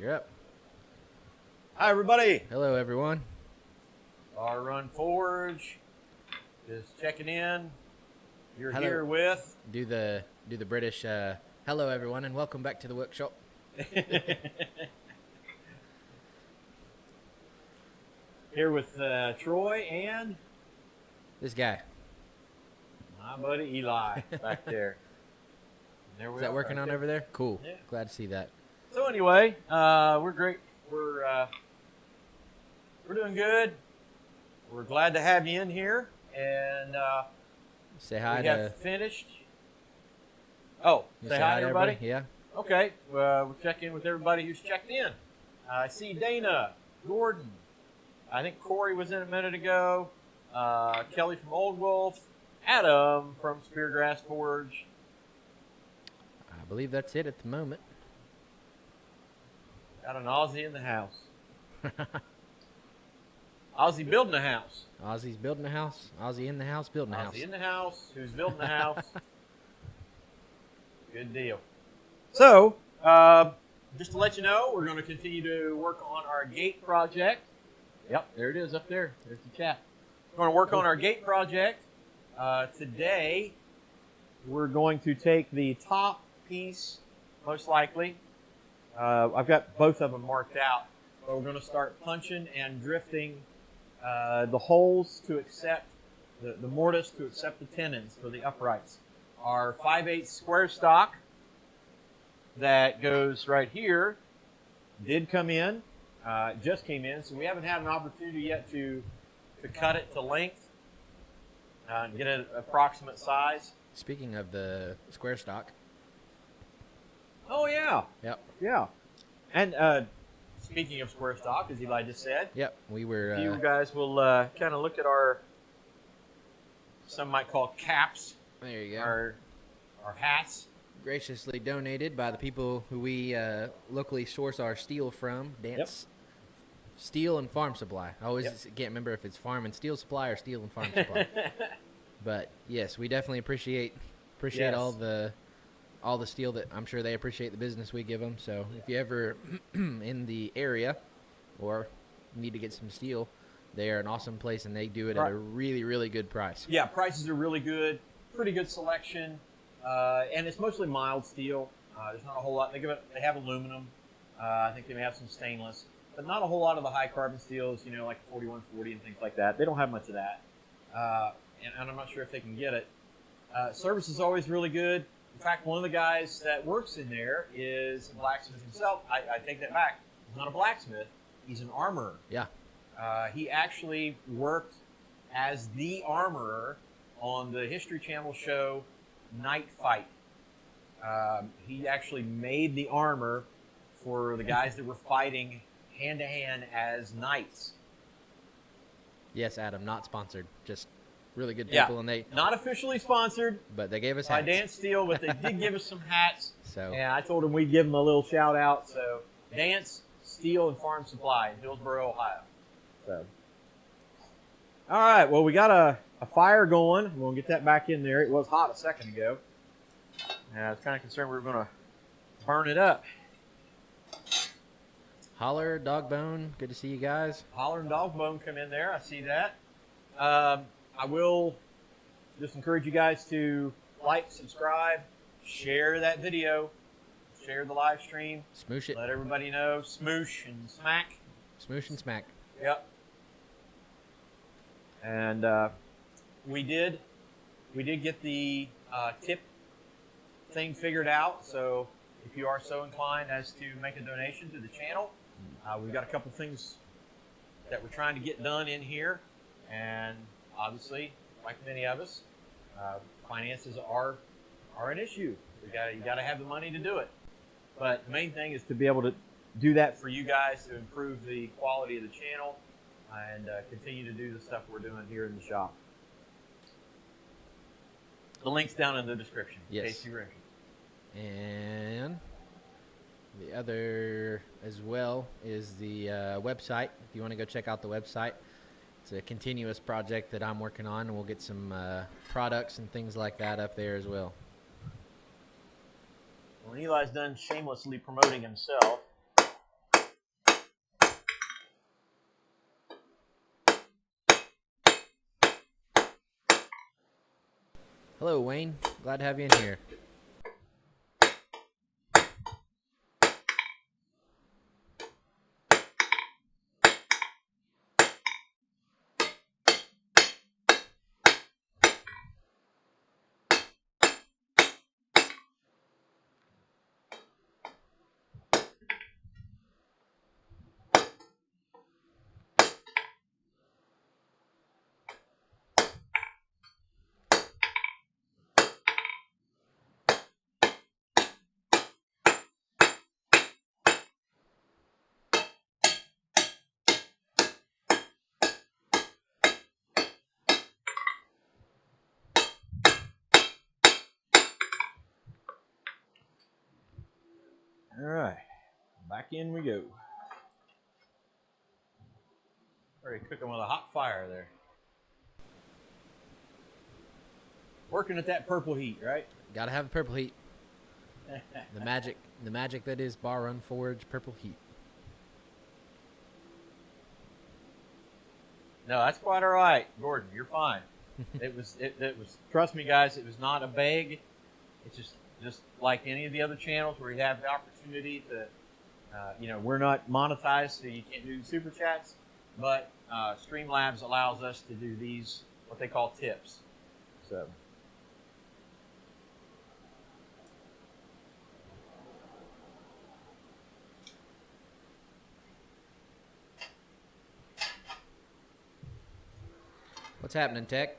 You're up. Hi, everybody. Hello, everyone. Our Run Forge is checking in. You're Hello. here with Do the British. Hello, everyone, and welcome back to the workshop. here with Troy and This guy. my buddy Eli back there. There we Is that are, working right on there. over there? Cool. Yeah. Glad to see that. So anyway, we're great. We're doing good. We're glad to have you in here, and Say hi we to. got finished. Oh, You say hi to everybody. Yeah. Okay, we'll check in with everybody who's checked in. I see Dana, Gordon. I think Corey was in a minute ago. Kelly from Old Wolf. Adam from Speargrass Forge. I believe that's it at the moment. Got an Aussie in the house. Aussie building a house. Ozzy's building a house. Ozzy in the house, building a house. Aussie in the house. Who's building the house? Good deal. So, just to let you know, we're going to continue to work on our gate project. Yep, there it is up there. There's the chat. We're going to work on our gate project. Today, we're going to take the top piece, most likely. I've got both of them marked out. But we're going to start punching and drifting the holes to accept, the mortise to accept the tenons for the uprights. Our 5/8 square stock that goes right here did come in, just came in, so we haven't had an opportunity yet to cut it to length and get an approximate size. Speaking of the square stock. Oh, yeah. Yep. Yeah. And speaking of square stock, as Eli just said, Yep. We were. you guys will kind of look at our, some might call caps, There you go. our hats. Graciously donated by the people who we locally source our steel from. Dance Steel and Farm Supply. I always can't remember if it's Farm and Steel Supply or Steel and Farm Supply. But yes, we definitely appreciate Yes. all the steel that I'm sure they appreciate the business we give them. So if you ever in the area or need to get some steel, they are an awesome place and they do it at a really, really good price. Yeah, prices are really good, pretty good selection, and it's mostly mild steel. There's not a whole lot. They have aluminum. I think they may have some stainless, but not a whole lot of the high carbon steels, like 4140 and things like that. They don't have much of that, and I'm not sure if they can get it. Service is always really good. In fact, one of the guys that works in there is a blacksmith himself. I take that back. He's not a blacksmith. He's an armorer. Yeah. He actually worked as the armorer on the History Channel show Night Fight. He actually made the armor for the guys that were fighting hand-to-hand as knights. Yes, Adam, not sponsored. Just really good people, and they not officially sponsored, but they gave us by hats. Dance Steel, but they did give us some hats. So and I told them we'd give them a little shout out. So Dance Steel and Farm Supply in Hillsboro, Ohio. So, all right. Well, we got a fire going. We're gonna get that back in there. It was hot a second ago. And I was kind of concerned we were gonna burn it up. Holler, Dogbone, good to see you guys. Holler and Dogbone come in there. I see that. I will just encourage you guys to like, subscribe, share that video, share the live stream. Smoosh it. Let everybody know. Smoosh and smack. Smoosh and smack. Yep. And we did get the tip thing figured out. So if you are so inclined as to make a donation to the channel, we've got a couple things that we're trying to get done in here, and obviously, like many of us, finances are an issue. You got to have the money to do it. But the main thing is to be able to do that for you guys to improve the quality of the channel and continue to do the stuff we're doing here in the shop. The link's down in the description in case you're interested. And the other as well is the website. If you want to go check out the website, it's a continuous project that I'm working on, and we'll get some products and things like that up there as well. Well, Eli's done shamelessly promoting himself. Hello, Wayne. Glad to have you in here. All right, back in we go. Already cooking with a hot fire there. Working at that purple heat, right? Gotta have the purple heat. The magic that is Bar Run Forge purple heat. No, that's quite all right, Gordon. You're fine. It was. Trust me, guys. It was not a beg. It's just like any of the other channels where you have the opportunity to. We're not monetized, so you can't do super chats. But Streamlabs allows us to do these, what they call tips. So. What's happening, Tech?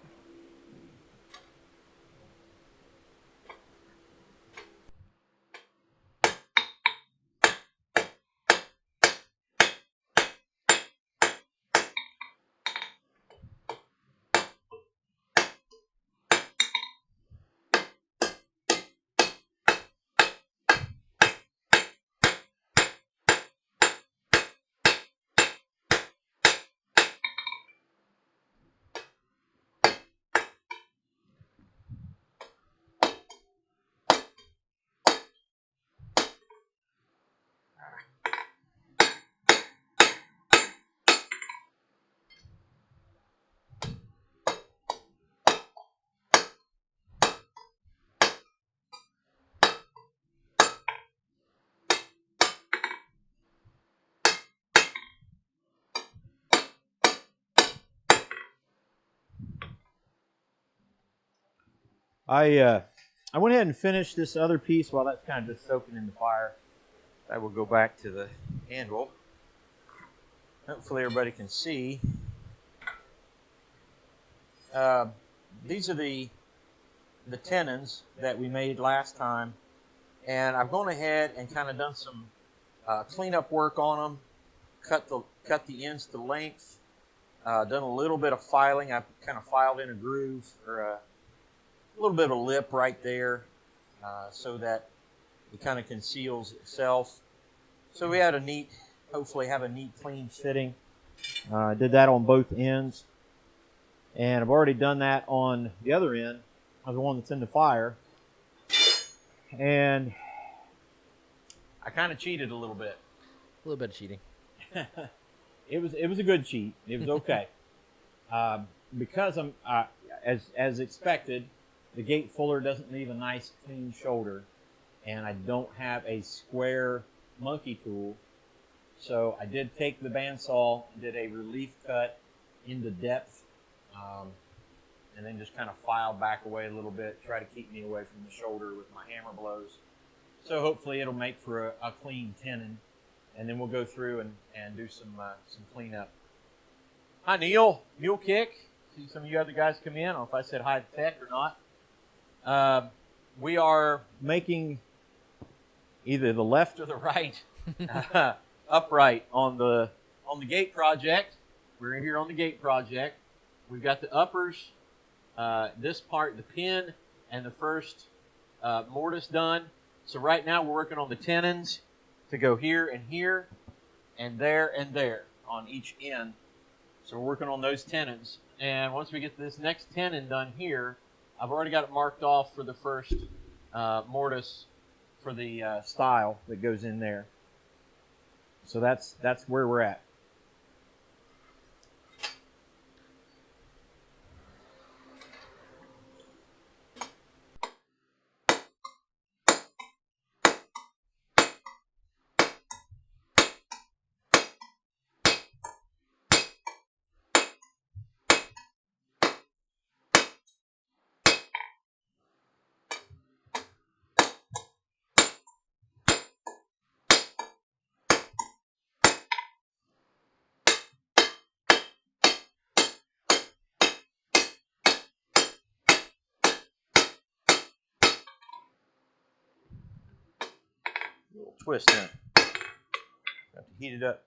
I went ahead and finished this other piece while that's kind of just soaking in the fire. I will go back to the anvil. Hopefully everybody can see. These are the tenons that we made last time, and I've gone ahead and kind of done some cleanup work on them. Cut the ends to length. Done a little bit of filing. I kind of filed in a groove or a little bit of a lip right there, so that it kind of conceals itself. So we had hopefully have a neat, clean fitting. I did that on both ends, and I've already done that on the other end, of the one that's in the fire. And I kind of cheated a little bit. A little bit of cheating. It was a good cheat. It was okay. Because I'm as expected, the gate fuller doesn't leave a nice clean shoulder, and I don't have a square monkey tool. So I did take the bandsaw and did a relief cut into depth, and then just kind of filed back away a little bit, try to keep me away from the shoulder with my hammer blows. So hopefully it'll make for a clean tenon, and then we'll go through and do some cleanup. Hi, Neil. Mule Kick. See some of you other guys come in. I don't know if I said hi to Tech or not. We are making either the left or the right upright on the gate project. We're here on the gate project. We've got the uppers, this part, the pin, and the first mortise done. So right now we're working on the tenons to go here and there on each end. So we're working on those tenons. And once we get this next tenon done here, I've already got it marked off for the first mortise for the stile that goes in there. So that's where we're at. twist in it. Have to heat it up.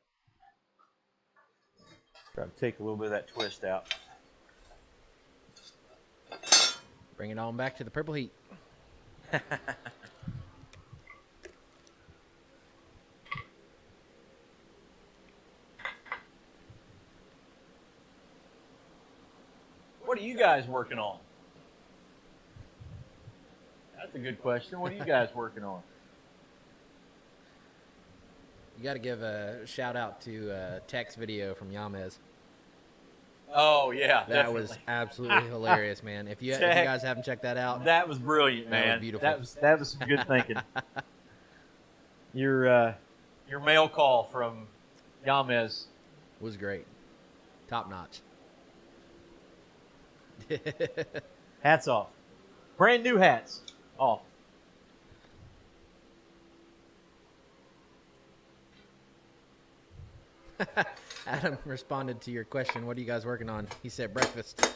Try to take a little bit of that twist out. Bring it on back to the purple heat. What are you guys working on? That's a good question. What are you guys working on? You got to give a shout out to Tech's video from Yamez. Oh, yeah, That definitely. was absolutely hilarious, man. If you guys haven't checked that out, that was brilliant, man. That was beautiful. That was some good thinking. Your mail call from Yamez was great. Top notch. Hats off. Brand new hats off. Adam responded to your question, what are you guys working on? He said breakfast.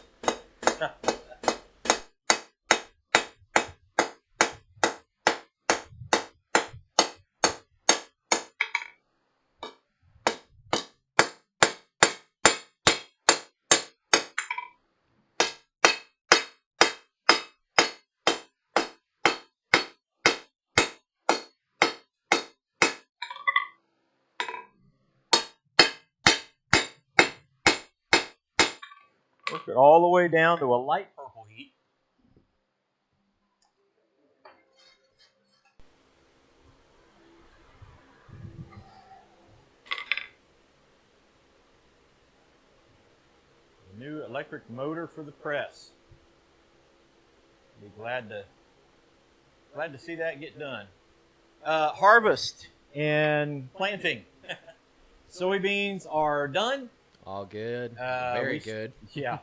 Work it all the way down to a light purple heat. New electric motor for the press. Be glad to see that get done. Harvest and planting. Soybeans are done. All good. Very good. Yeah.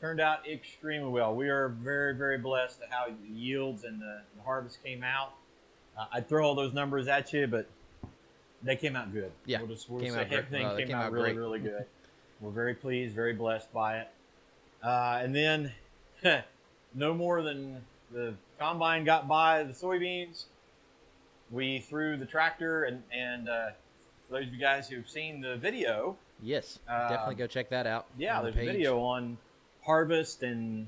Turned out extremely well. We are very, very blessed at how the yields and the harvest came out. I'd throw all those numbers at you, but they came out good. Yeah. We'll say everything came out really, really good. We're very pleased, very blessed by it. And then no more than the combine got by the soybeans, we threw the tractor, and for those of you guys who've seen the video, yes, definitely go check that out. Yeah, there's a video on harvest and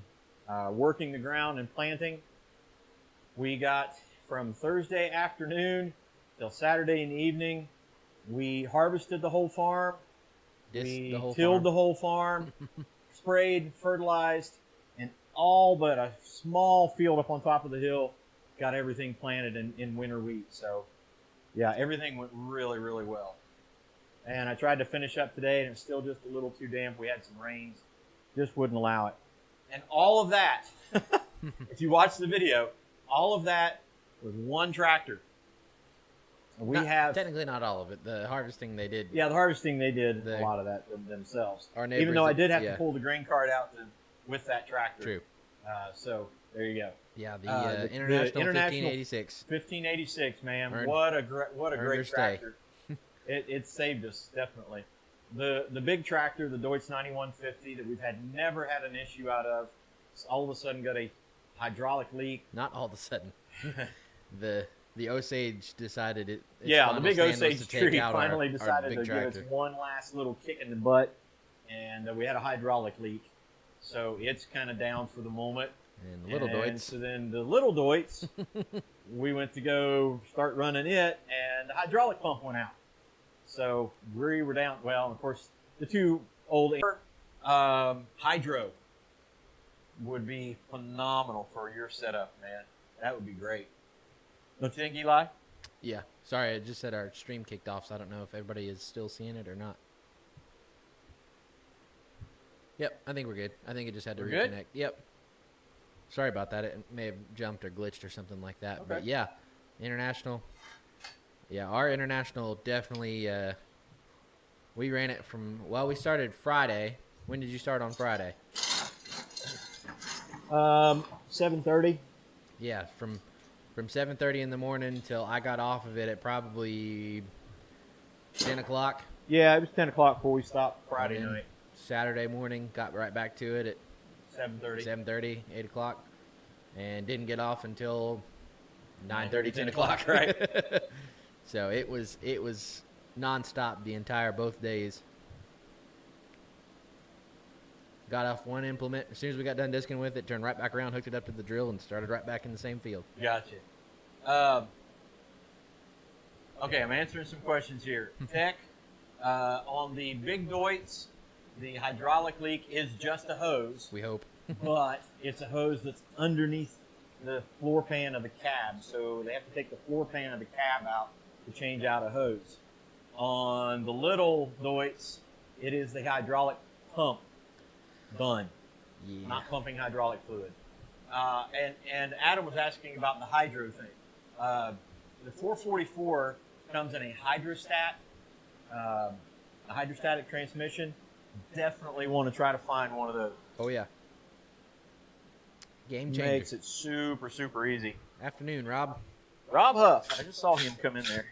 working the ground and planting. We got from Thursday afternoon till Saturday in the evening, we harvested the whole farm. We tilled the whole farm, sprayed, fertilized, and all but a small field up on top of the hill got everything planted in winter wheat. So, yeah, everything went really, really well. And I tried to finish up today, and it's still just a little too damp. We had some rains. Just wouldn't allow it. And all of that, if you watch the video, all of that was one tractor. Technically not all of it. The harvesting they did. Yeah, the harvesting they did a lot of that themselves. Even though I did have to pull the grain cart out with that tractor. True. So there you go. Yeah, the International 1586. 1586, man. What a great tractor. It saved us, definitely. The big tractor, the Deutz 9150 that we've never had an issue out of, all of a sudden got a hydraulic leak. Not all of a sudden. The Osage decided it. Yeah, the big Osage tree finally decided to give us one last little kick in the butt, and we had a hydraulic leak. So it's kind of down for the moment. And the little Deutz. So then the little Deutz, we went to go start running it, and the hydraulic pump went out. So we were down. Well, of course, the two old hydro would be phenomenal for your setup, man. That would be great. Don't you think, Eli? Yeah. Sorry, I just said our stream kicked off, so I don't know if everybody is still seeing it or not. Yep, I think we're good. I think it just had to reconnect. Good? Yep. Sorry about that. It may have jumped or glitched or something like that. Okay. But yeah, international. Yeah, our international definitely. We ran it we started Friday. When did you start on Friday? 7:30. Yeah, from 7:30 in the morning till I got off of it at probably 10 o'clock. Yeah, it was 10 o'clock before we stopped Friday night. Saturday morning, got right back to it at 7:30. 7:30, 8 o'clock, and didn't get off until 9:30, 10 o'clock. Right. So it was nonstop the entire both days. Got off one implement. As soon as we got done disking with it, turned right back around, hooked it up to the drill, and started right back in the same field. Gotcha. Okay, I'm answering some questions here. Tech, on the big Deutz, the hydraulic leak is just a hose. We hope. But it's a hose that's underneath the floor pan of the cab, so they have to take the floor pan of the cab out to change out a hose. On the little Deutz, it is the hydraulic pump done, not pumping hydraulic fluid. And Adam was asking about the hydro thing. The 444 comes in a hydrostatic transmission. Definitely want to try to find one of those. Oh yeah. Game changer. Makes it super, super easy. Afternoon, Rob. Rob Huff. I just saw him come in there.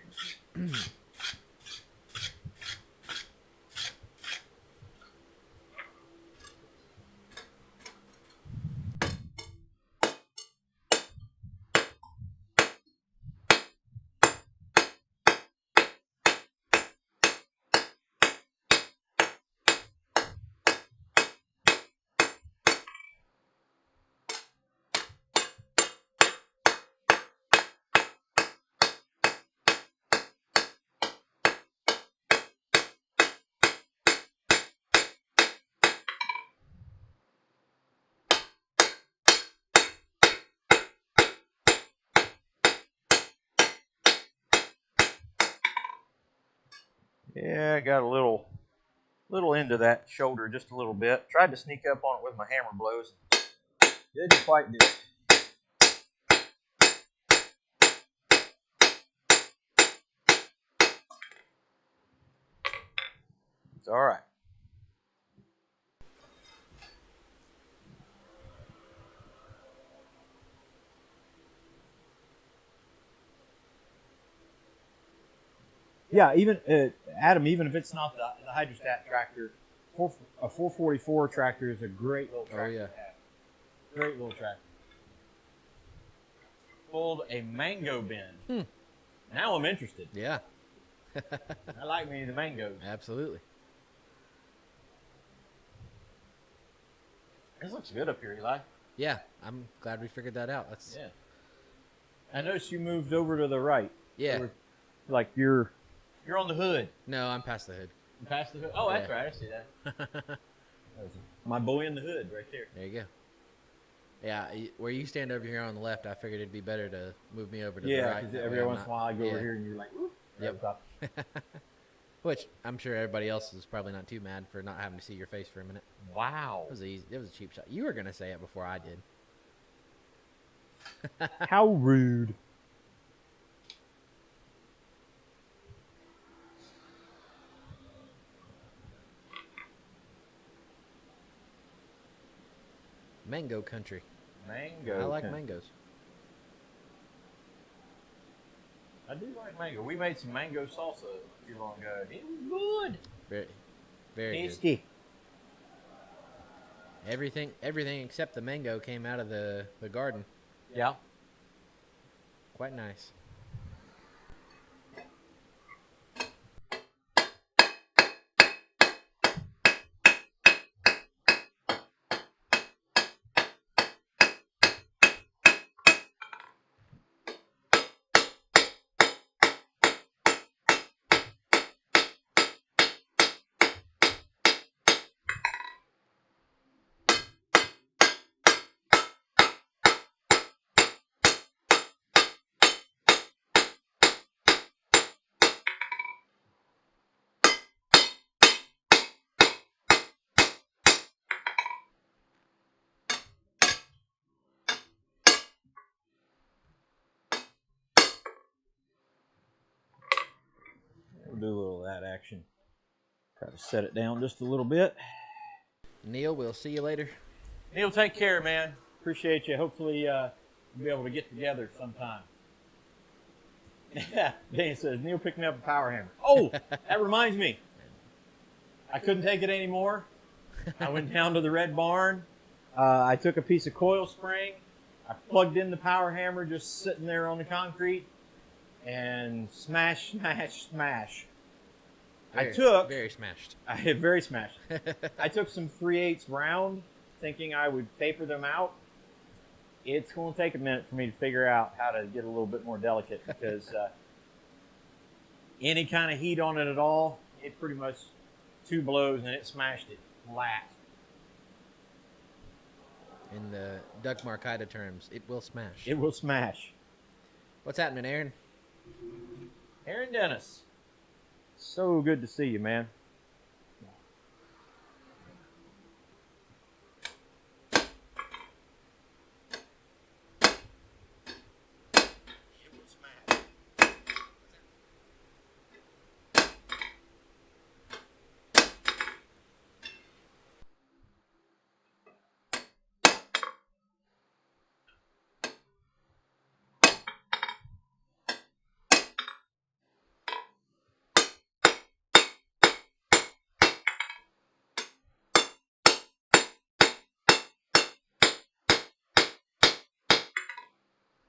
Yeah, I got a little into that shoulder just a little bit. Tried to sneak up on it with my hammer blows. Didn't quite do it. It's all right. Yeah, even Adam, even if it's not the hydrostat tractor, a 444 tractor is a great little tractor. Oh yeah, to have. Great little tractor. Pulled a mango bin. Now I'm interested. Yeah. I like me the mangoes. Absolutely. This looks good up here, Eli. Yeah, I'm glad we figured that out. Yeah. I noticed you moved over to the right. Yeah. Like you're on the hood. No, I'm past the hood. You past the hood? Oh, that's right. I see that. My boy in the hood right there. There you go. Yeah, where you stand over here on the left, I figured it'd be better to move me over to the right. Yeah, because every once in a while I go over here and you're like, whoop. Yep. Which I'm sure everybody else is probably not too mad for not having to see your face for a minute. Wow. It was easy. It was a cheap shot. You were going to say it before I did. How rude. Mango country. Mango. I like country. mangoes. I do like mango. We made some mango salsa a few long ago. It was good. Very, very tasty. Good. Everything except the mango came out of the garden. Yeah. Quite nice. We'll do a little of that action. Try to set it down just a little bit. Neil, we'll see you later. Neil, take care, man. Appreciate you. Hopefully we'll be able to get together sometime. Yeah, Dan says, Neil picked me up a power hammer. Oh, that reminds me. I couldn't take it anymore. I went down to the Red Barn. I took a piece of coil spring. I plugged in the power hammer just sitting there on the concrete. and smash, smash, smash. Very smashed. I hit very smashed. I took some 3/8 round, thinking I would taper them out. It's going to take a minute for me to figure out how to get a little bit more delicate because any kind of heat on it at all, it pretty much 2 blows and it smashed it flat. In the Duck Markida terms, it will smash. It will smash. What's happening, Aaron? Aaron Dennis, so good to see you, man.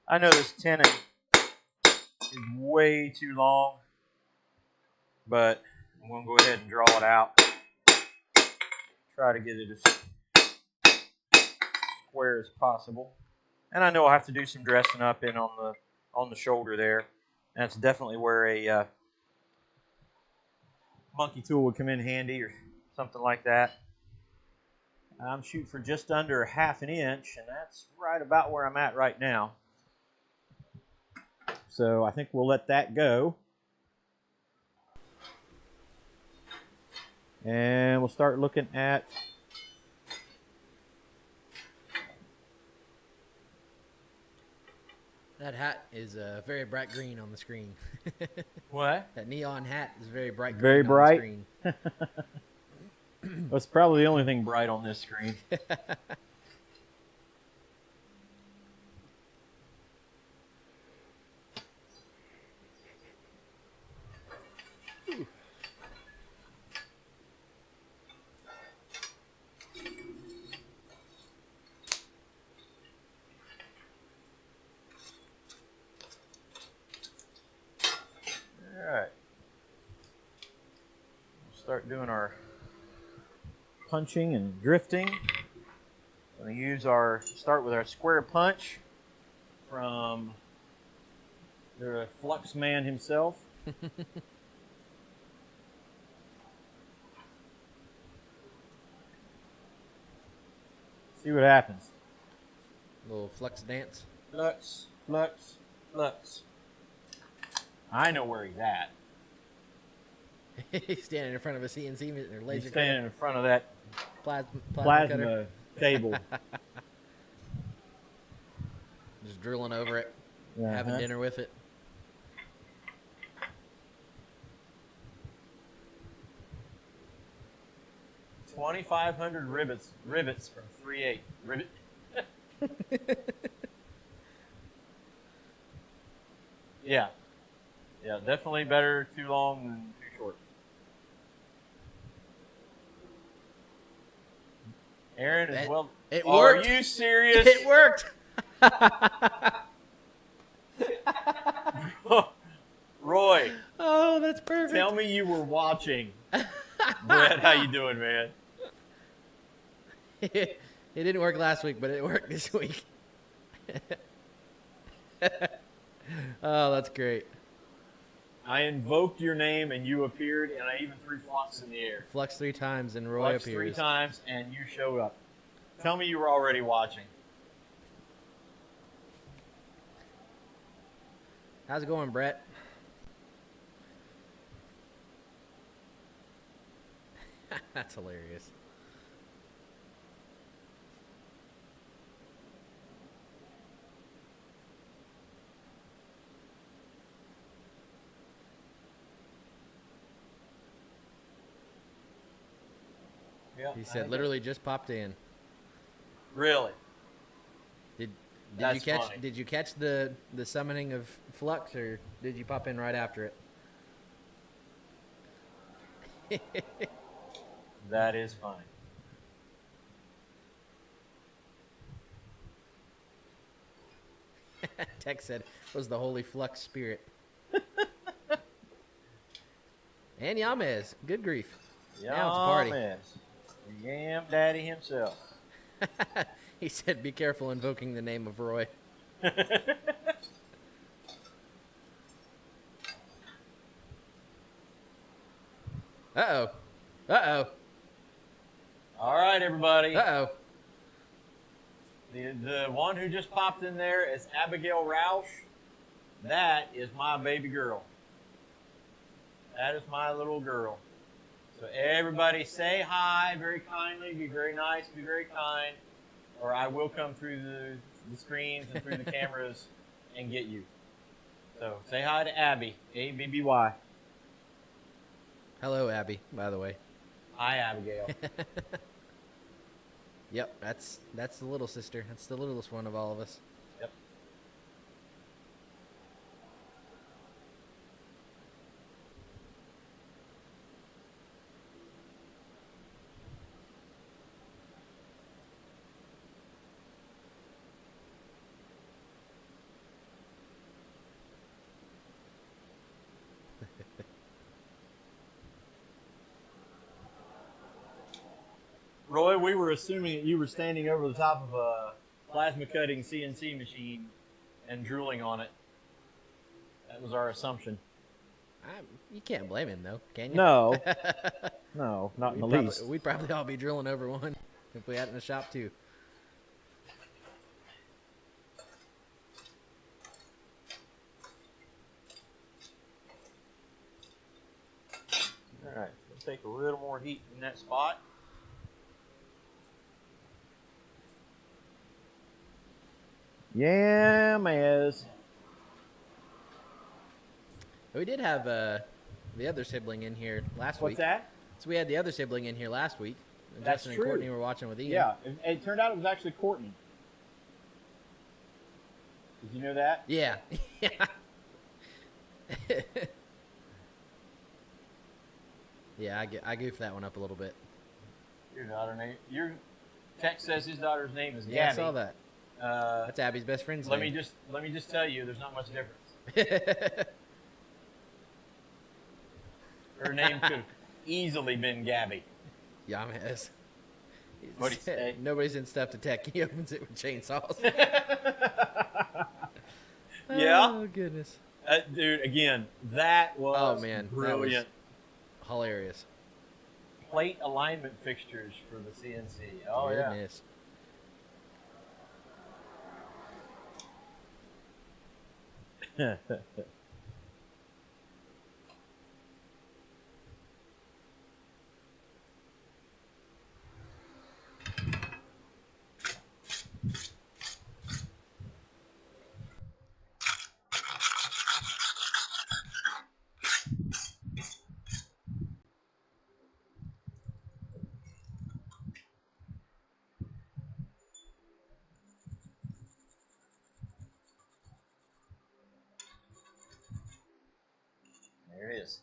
I know this tenon is way too long, but I'm going to go ahead and draw it out. Try to get it as square as possible. And I know I'll have to do some dressing up in on the shoulder there. And that's definitely where a monkey tool would come in handy or something like that. I'm shooting for just under 1/2 inch, and that's right about where I'm at right now. So I think we'll let that go. And we'll start looking at That hat is very bright green on the screen. what? That neon hat is very bright green Very bright. on the screen. That's probably the only thing bright on this screen. Alright. We'll start doing our punching and drifting. We're going to start with our square punch from the Flux Man himself. See what happens. Little flux dance. Flux, flux, flux. I know where he's at. He's standing in front of a CNC or laser. He's standing in front of that plasma cutter. table. Just drilling over it, having dinner with it. $2,500 rivets from 3/8. Rivet. Yeah. Yeah, definitely better too long than too short. Aaron is well. It worked. Are you serious? It worked. Roy. Oh, that's perfect. Tell me you were watching. Brett, how you doing, man? It didn't work last week, but it worked this week. Oh, that's great. I invoked your name and you appeared, and I even threw flux in the air. Flux 3 times and Roy Flux appears. 3 times and you showed up. Tell me you were already watching. How's it going, Brett? That's hilarious. Yep, He said literally just popped in. Really? Did That's you catch funny. Did you catch the summoning of Flux, or did you pop in right after it? That is funny. Tech said it was the Holy Flux Spirit. And Yamez. Good grief. Now it's a party. Yamez. The Yam Daddy himself. He said, be careful invoking the name of Roy. Uh-oh. Uh-oh. All right, everybody. Uh-oh. The one who just popped in there is Abigail Roush. That is my baby girl. That is my little girl. So everybody say hi very kindly. Be very nice. Be very kind. Or I will come through the screens and through the cameras and get you. So say hi to Abby. A-B-B-Y. Hello, Abby, by the way. Hi, Abigail. Yep, that's the little sister. That's the littlest one of all of us. Yep. Roy, we were assuming that you were standing over the top of a plasma cutting CNC machine and drooling on it. That was our assumption. You can't blame him, though, can you? No. No, not in the least. We'd probably all be drilling over one if we had it in the shop, too. All right, let's take a little more heat in that spot. Yamez. We did have the other sibling in here last week. What's that? So we had the other sibling in here last week. That's Justin true. and Courtney were watching with Ian. Yeah, it turned out it was actually Courtney. Did you know that? Yeah. Yeah, I goofed that one up a little bit. Your text says his daughter's name is Gabby. Yeah, I saw that. That's Abby's best friend's let name. me just tell you, there's not much difference. Her name could have easily been Gabby. Yamez. What'd he say? Nobody's in stuff to tech. He opens it with chainsaws. Yeah. Oh, goodness. Dude, again, that was brilliant. That was hilarious. Plate alignment fixtures for the CNC. Oh, Goodness. Yeah. There it is.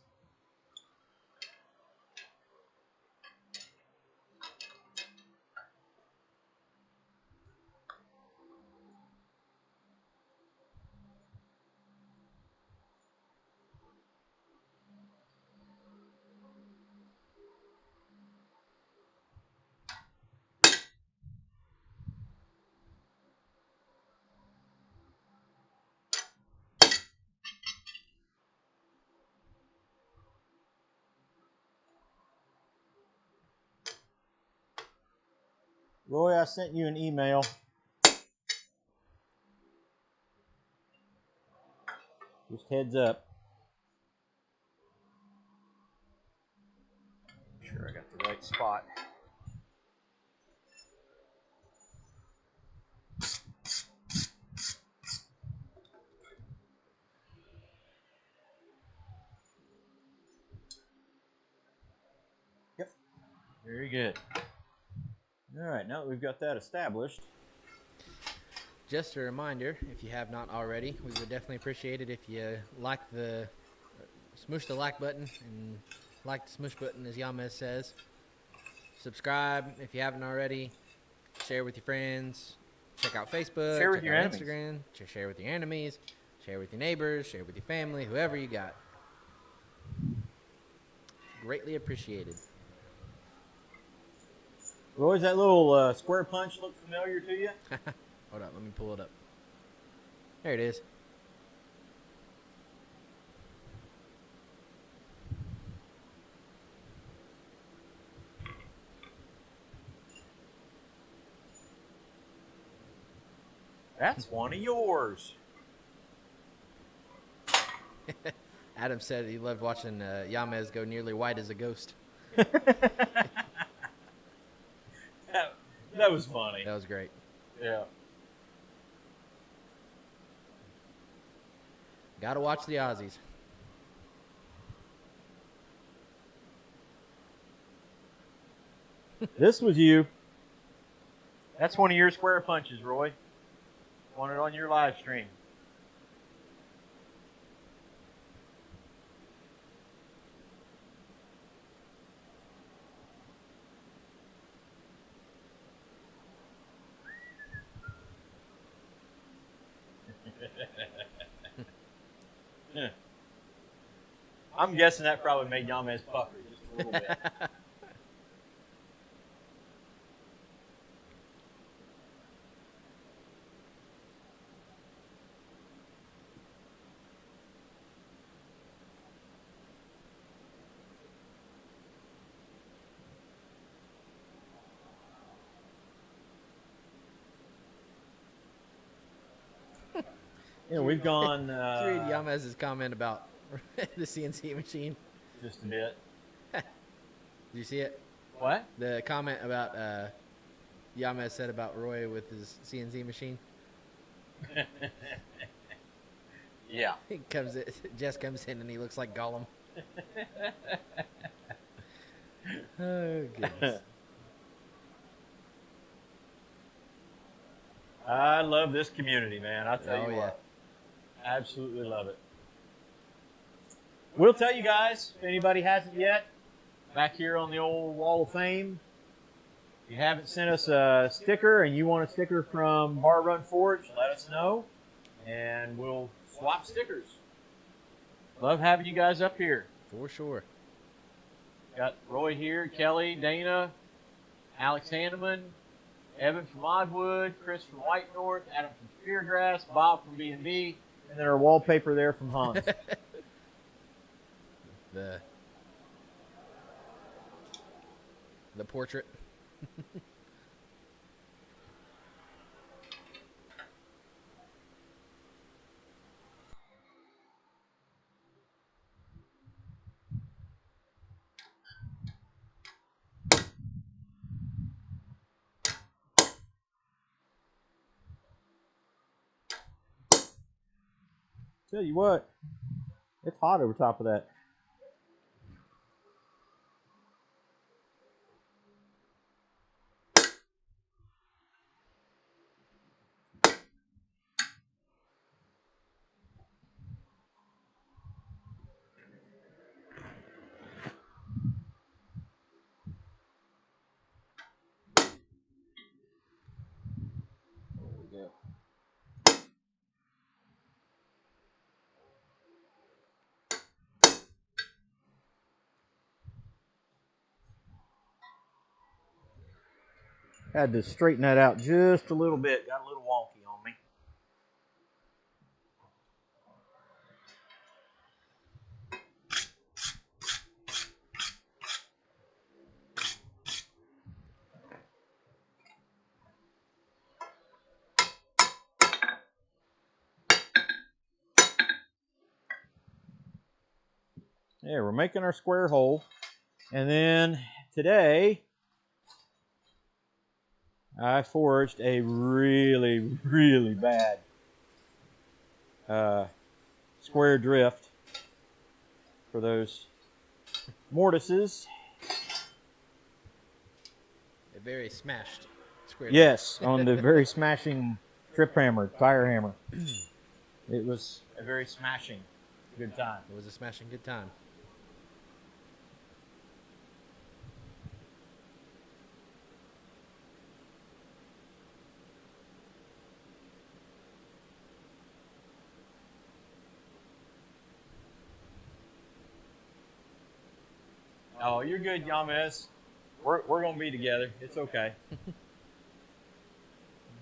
Roy, I sent you an email. Just heads up. Make sure I got the right spot. Yep. Very good. All right, now that we've got that established. Just a reminder, if you have not already, we would definitely appreciate it if you smoosh the like button and like the smoosh button, as Yamez says. Subscribe if you haven't already. Share with your friends. Check out Facebook. Share with check your out enemies. Instagram. Share with your enemies. Share with your neighbors. Share with your family. Whoever you got. greatly appreciated. Roy, does that little square punch look familiar to you? Hold up, let me pull it up. There it is. That's one of yours. Adam said he loved watching Yamez go nearly white as a ghost. that was funny. That was great. Yeah. Gotta watch the Aussies. This was you. That's one of your square punches, Roy. Want it on your live stream. I'm guessing that probably made Yamez pucker just a little bit. Yeah, we've gone. Did you read Yamez's comment about the CNC machine? Just a bit. Did you see it? What? The comment about Yamez said about Roy with his CNC machine. Yeah. Jess comes in and he looks like Gollum. Oh goodness. I love this community, man. I tell you yeah. what. Absolutely love it. We'll tell you guys, if anybody hasn't yet, back here on the old Wall of Fame, if you haven't sent us a sticker and you want a sticker from Bar Run Forge, let us know, and we'll swap stickers. Love having you guys up here. For sure. Got Roy here, Kelly, Dana, Alex Hanneman, Evan from Oddwood, Chris from White North, Adam from Speargrass, Bob from B&B, and then our wallpaper there from Hans. The portrait. Tell you what, it's hot over top of that. Had to straighten that out just a little bit. Got a little wonky on me. Yeah, we're making our square hole. And then today, I forged a really, really bad square drift for those mortises. A very smashed square. Yes, on the very smashing trip hammer, tire hammer. It was a very smashing good time. It was a smashing good time. Oh, you're good, Yamez. We're going to be together. It's okay.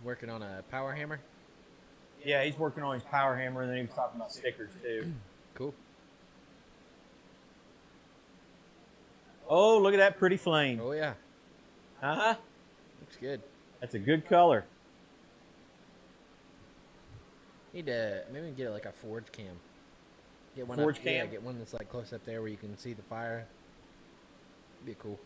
Working on a power hammer? Yeah, he's working on his power hammer, and then he was talking about stickers, too. Cool. Oh, look at that pretty flame. Oh, yeah. Uh-huh. Looks good. That's a good color. Need to maybe get like a forge cam. Get one Forge up, cam? Yeah, get one that's like close up there where you can see the fire. Be cool.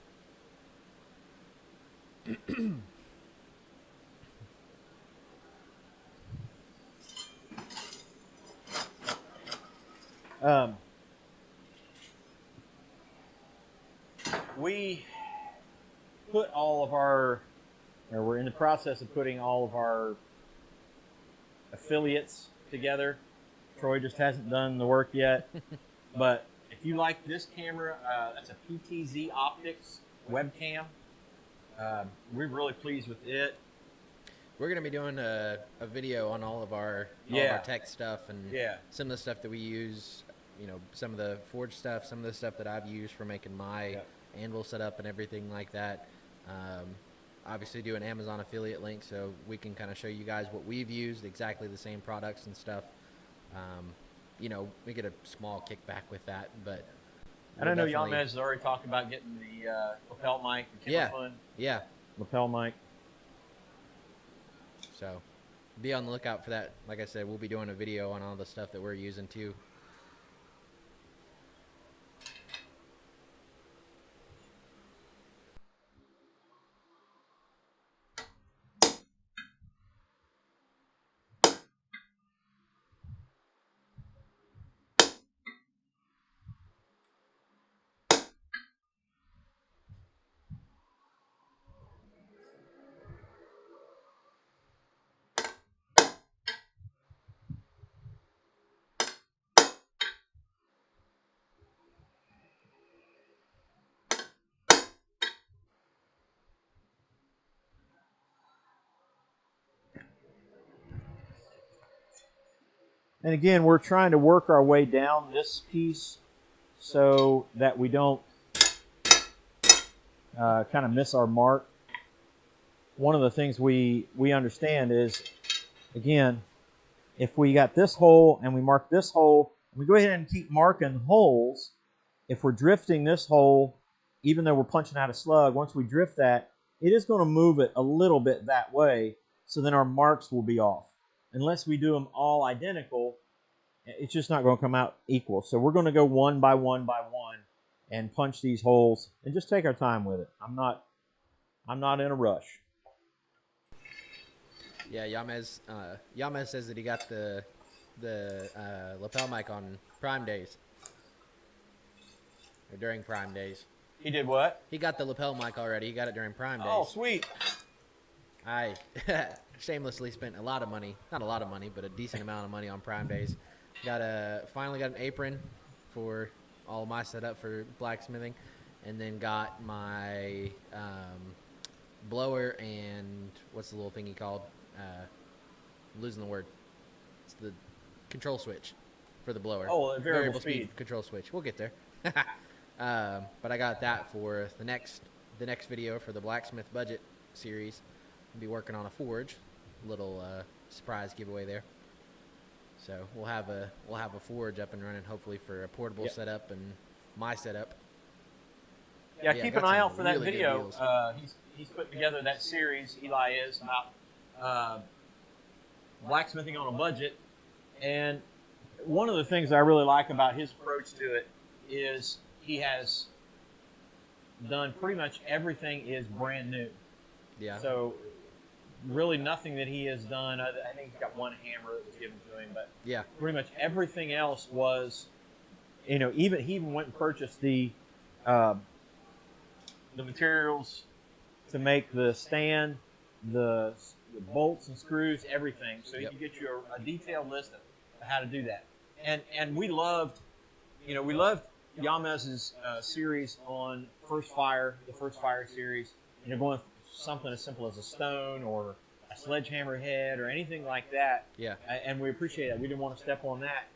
We put all of our, or we're in the process of putting all of our affiliates together. Troy just hasn't done the work yet. But if you like this camera, that's a PTZ Optics webcam. We're really pleased with it. We're going to be doing a video on all of our tech stuff and some of the stuff that we use, you know, some of the forge stuff, some of the stuff that I've used for making my anvil setup and everything like that. Obviously do an Amazon affiliate link so we can kind of show you guys what we've used, exactly the same products and stuff. You know, we get a small kickback with that, but I don't know, Yamez has already talked about getting the lapel mic, the yeah, lapel mic. So be on the lookout for that. Like I said, we'll be doing a video on all the stuff that we're using too. And again, we're trying to work our way down this piece so that we don't kind of miss our mark. One of the things we understand is, again, if we got this hole and we mark this hole, we go ahead and keep marking holes. If we're drifting this hole, even though we're punching out a slug, once we drift that, it is going to move it a little bit that way, so then our marks will be off. Unless we do them all identical, it's just not going to come out equal. So we're going to go one by one by one and punch these holes and just take our time with it. I'm not in a rush. Yeah, Yamez says that he got the lapel mic on Prime Days. Or during Prime Days. He did what? He got the lapel mic already. He got it during Prime Days. Oh, sweet. I shamelessly spent a lot of money. Not a lot of money, but a decent amount of money on Prime Days. Finally got an apron for all my setup for blacksmithing. And then got my blower and what's the little thing he called? I'm losing the word. It's the control switch for the blower. Oh, a variable speed control switch. We'll get there. But I got that for the next video for the blacksmith budget series. I'll be working on a forge, little surprise giveaway there. So we'll have a forge up and running hopefully for a portable setup and my setup. Yeah, keep an eye out for that video. He's putting together that series. Eli is about blacksmithing on a budget, and one of the things I really like about his approach to it is he has done pretty much everything is brand new. Yeah. So really nothing that he has done. I think he's got one hammer that was given to him, but yeah, pretty much everything else was, he even went and purchased the materials to make the stand, the bolts and screws, everything. So he could get you a detailed list of how to do that. And we loved Yamez's series on the First Fire series. Going something as simple as a stone or a sledgehammer head or anything like that. Yeah. And we appreciate that. We didn't want to step on that.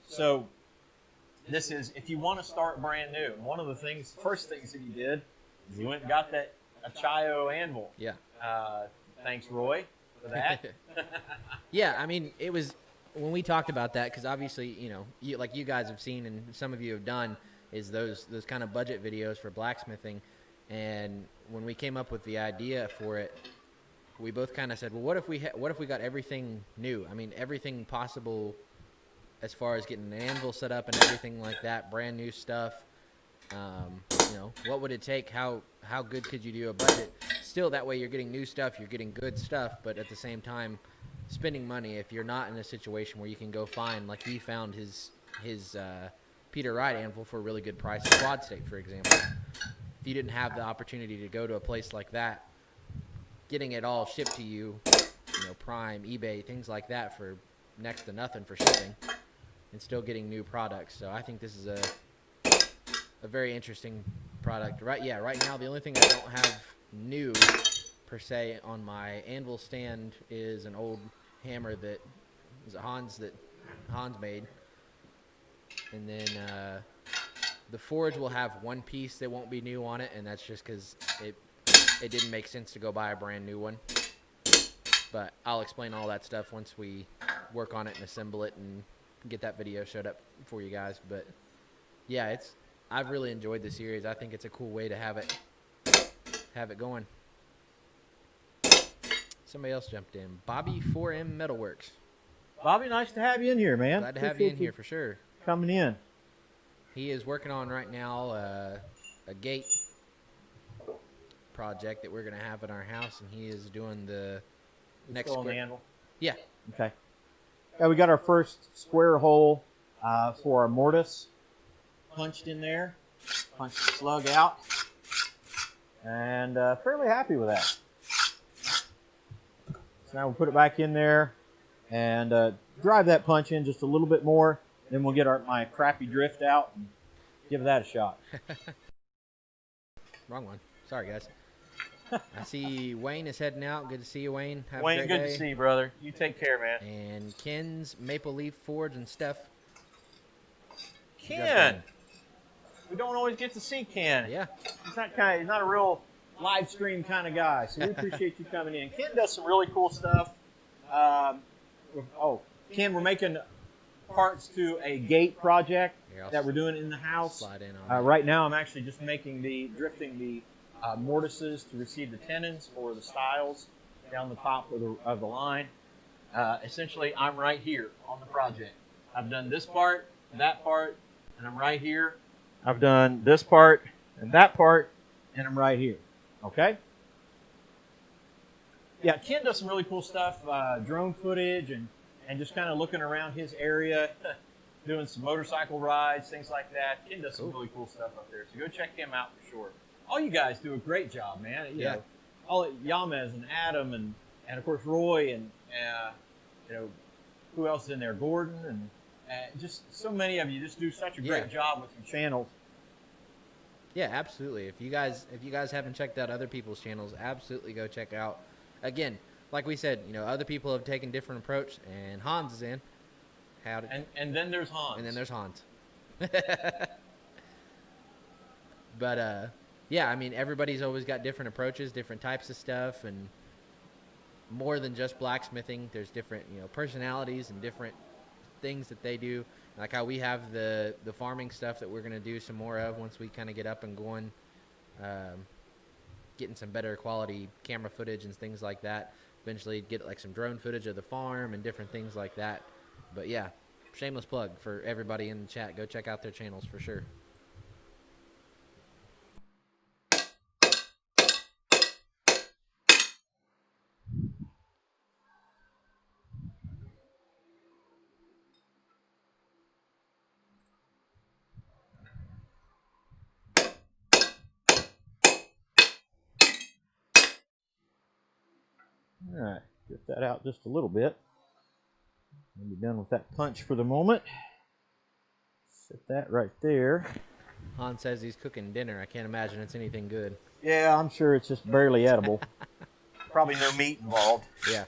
So this is if you want to start brand new. And one of the first things that he did is he went and got that Achaio anvil. Yeah. Thanks, Roy, for that. Yeah, I mean, it was when we talked about that, because obviously, like you guys have seen and some of you have done, is those kind of budget videos for blacksmithing. And when we came up with the idea for it, we both kind of said, well, what if we got everything new? I mean, everything possible as far as getting an anvil set up and everything like that, brand new stuff. What would it take? How good could you do a budget? Still, that way you're getting new stuff, you're getting good stuff, but at the same time, spending money if you're not in a situation where you can go find, like he found his Peter Wright anvil for a really good price in Quad State, for example. If you didn't have the opportunity to go to a place like that, getting it all shipped to you, Prime, eBay, things like that for next to nothing for shipping, and still getting new products. So I think this is a very interesting product. Right now the only thing I don't have new per se on my anvil stand is an old hammer that Hans made. And then the forge will have one piece that won't be new on it, and that's just because it didn't make sense to go buy a brand new one. But I'll explain all that stuff once we work on it and assemble it and get that video showed up for you guys. But yeah, I've really enjoyed the series. I think it's a cool way to have it going. Somebody else jumped in. Bobby 4M Metalworks. Bobby, nice to have you in here, man. Glad to have you in here for sure. Coming in. He is working on right now a gate project that we're going to have in our house, and he is doing the next square. On the anvil? Yeah. Okay. Yeah, we got our first square hole for our mortise punched in there. Punched the slug out. And fairly happy with that. So now we'll put it back in there and drive that punch in just a little bit more. Then we'll get my crappy drift out and give that a shot. Wrong one. Sorry, guys. I see Wayne is heading out. Good to see you, Wayne. Have Wayne, a great good day. to see you, brother. You take care, man. And Ken's Maple Leaf Forge and Steph. Ken. We don't always get to see Ken. Yeah. He's not a real live stream kind of guy, so we appreciate you coming in. Ken does some really cool stuff. Ken, we're making parts to a gate project that we're doing in the house. Slide in on right now, I'm actually just drifting the mortises to receive the tenons for the stiles down the top of the line. Essentially, I'm right here on the project. I've done this part, that part, and I'm right here. I've done this part and that part, and I'm right here. Okay? Yeah, Ken does some really cool stuff, drone footage and just kind of looking around his area, doing some motorcycle rides, things like that. Ken does some really cool stuff up there, so go check him out for sure. All you guys do a great job, man. You know, all Yamez and Adam and of course Roy and who else is in there? Gordon and just so many of you just do such a great job with your channels. Yeah, absolutely. If you guys haven't checked out other people's channels, absolutely go check out. Again, like we said, other people have taken different approach, and Hans is in. And then there's Hans. And then there's Hans. But yeah, I mean, everybody's always got different approaches, different types of stuff, and more than just blacksmithing. There's different, personalities and different things that they do. Like how we have the farming stuff that we're going to do some more of once we kind of get up and going, getting some better quality camera footage and things like that. Eventually get like some drone footage of the farm and different things like that. But yeah, shameless plug for everybody in the chat. Go check out their channels for sure. All right, get that out just a little bit. We'll be done with that punch for the moment. Set that right there. Han says he's cooking dinner. I can't imagine it's anything good. Yeah, I'm sure it's just barely edible. Probably no meat involved. Yeah.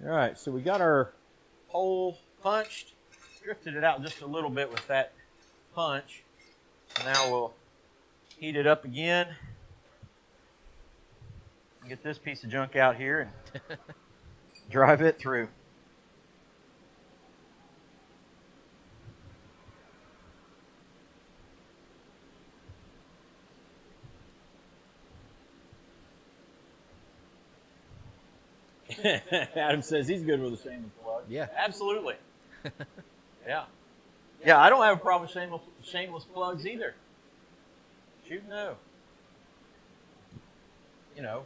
All right, so we got our hole punched, drifted it out just a little bit with that punch. So now we'll heat it up again. Get this piece of junk out here and drive it through. Adam says he's good with a shameless plug. Yeah. Absolutely. Yeah. Yeah, I don't have a problem with shameless plugs either. Shoot, no. You know,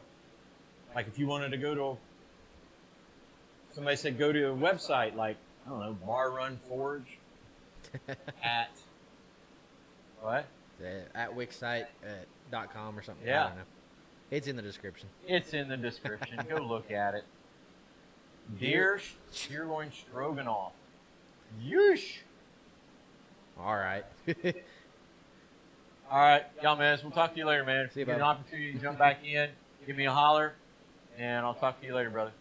like if you wanted to go to, somebody said go to a website like, I don't know, Bar Run Forge at, what? At wixsite.com or something. Yeah. I don't know. It's in the description. It's in the description. Go look at it. Deer sirloin stroganoff. Yeesh. All right. All right, y'all, man. We'll talk to you later, man. See you, Get an bud. opportunity to jump back in, give me a holler, and I'll talk to you later, brother.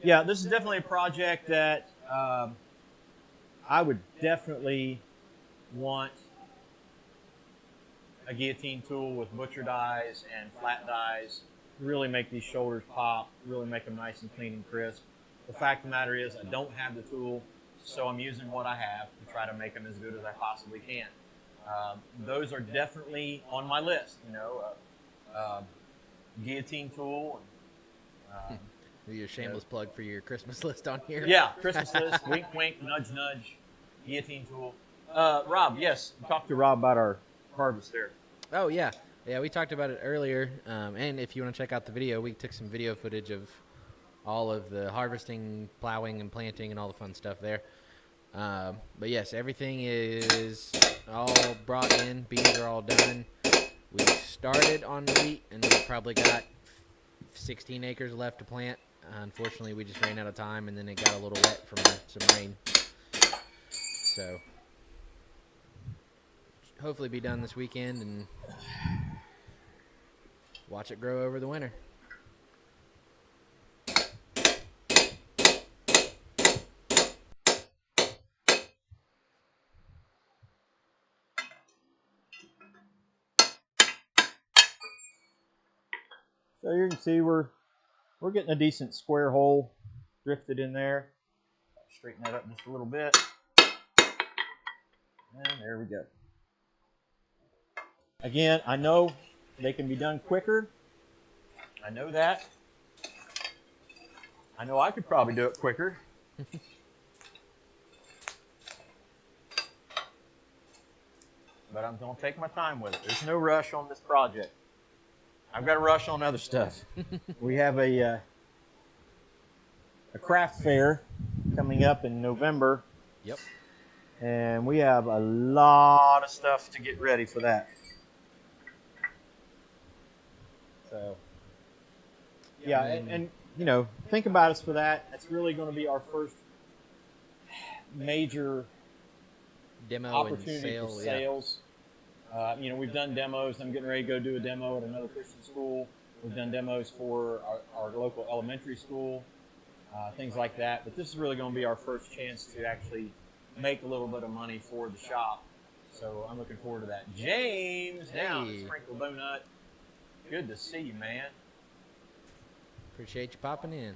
Yeah, this is definitely a project that I would definitely want a guillotine tool with butcher dies and flat dies to really make these shoulders pop, really make them nice and clean and crisp. The fact of the matter is I don't have the tool, so I'm using what I have to try to make them as good as I possibly can. Those are definitely on my list, you know, guillotine tool. And, Your shameless plug for your Christmas list on here. yeah, Christmas list, wink, wink, nudge, nudge, guillotine tool. Rob, yes, talk to Rob about our harvest there. Oh, yeah. Yeah, we talked about it earlier. And if you want to check out the video, we took some video footage of all of the harvesting, plowing, and planting, and all the fun stuff there. But yes, everything is all brought in. Beans are all done. We started on wheat, and we probably got 16 acres left to plant. Unfortunately, we just ran out of time, and then it got a little wet from some rain. So hopefully be done this weekend and watch it grow over the winter. So you can see we're getting a decent square hole drifted in there. Straighten that up just a little bit. And there we go. Again, I know they can be done quicker. I know that. I know I could probably do it quicker. But I'm going to take my time with it. There's no rush on this project. I've got to rush on other stuff. We have a craft fair coming up in November. Yep. And we have a lot of stuff to get ready for that. So, yeah, and you know, think about us for that. That's really going to be our first major Demo opportunity and sale, for sales. You know, we've done demos. I'm getting ready to go do a demo at another Christian school. We've done demos for our local elementary school, things like that. But this is really going to be our first chance to actually make a little bit of money for the shop. So I'm looking forward to that. James, down at Sprinkle Donut. Good to see you, man. Appreciate you popping in.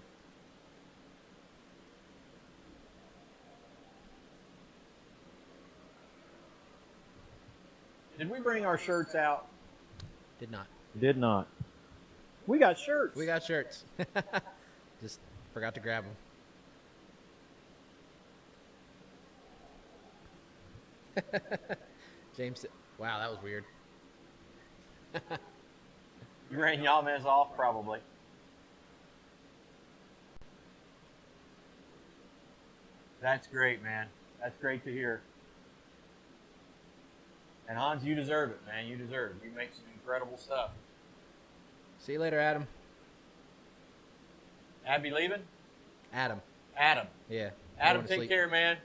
Did we bring our shirts out? Did not. Did not. We got shirts. We got shirts. Just forgot to grab them. James, wow, that was weird. You ran Yamez off, probably. That's great, man. That's great to hear. And Hans, you deserve it, man. You deserve it. You make some incredible stuff. See you later, Adam. Abby leaving? Adam. Adam. Yeah. Adam, Going to take sleep. care, man.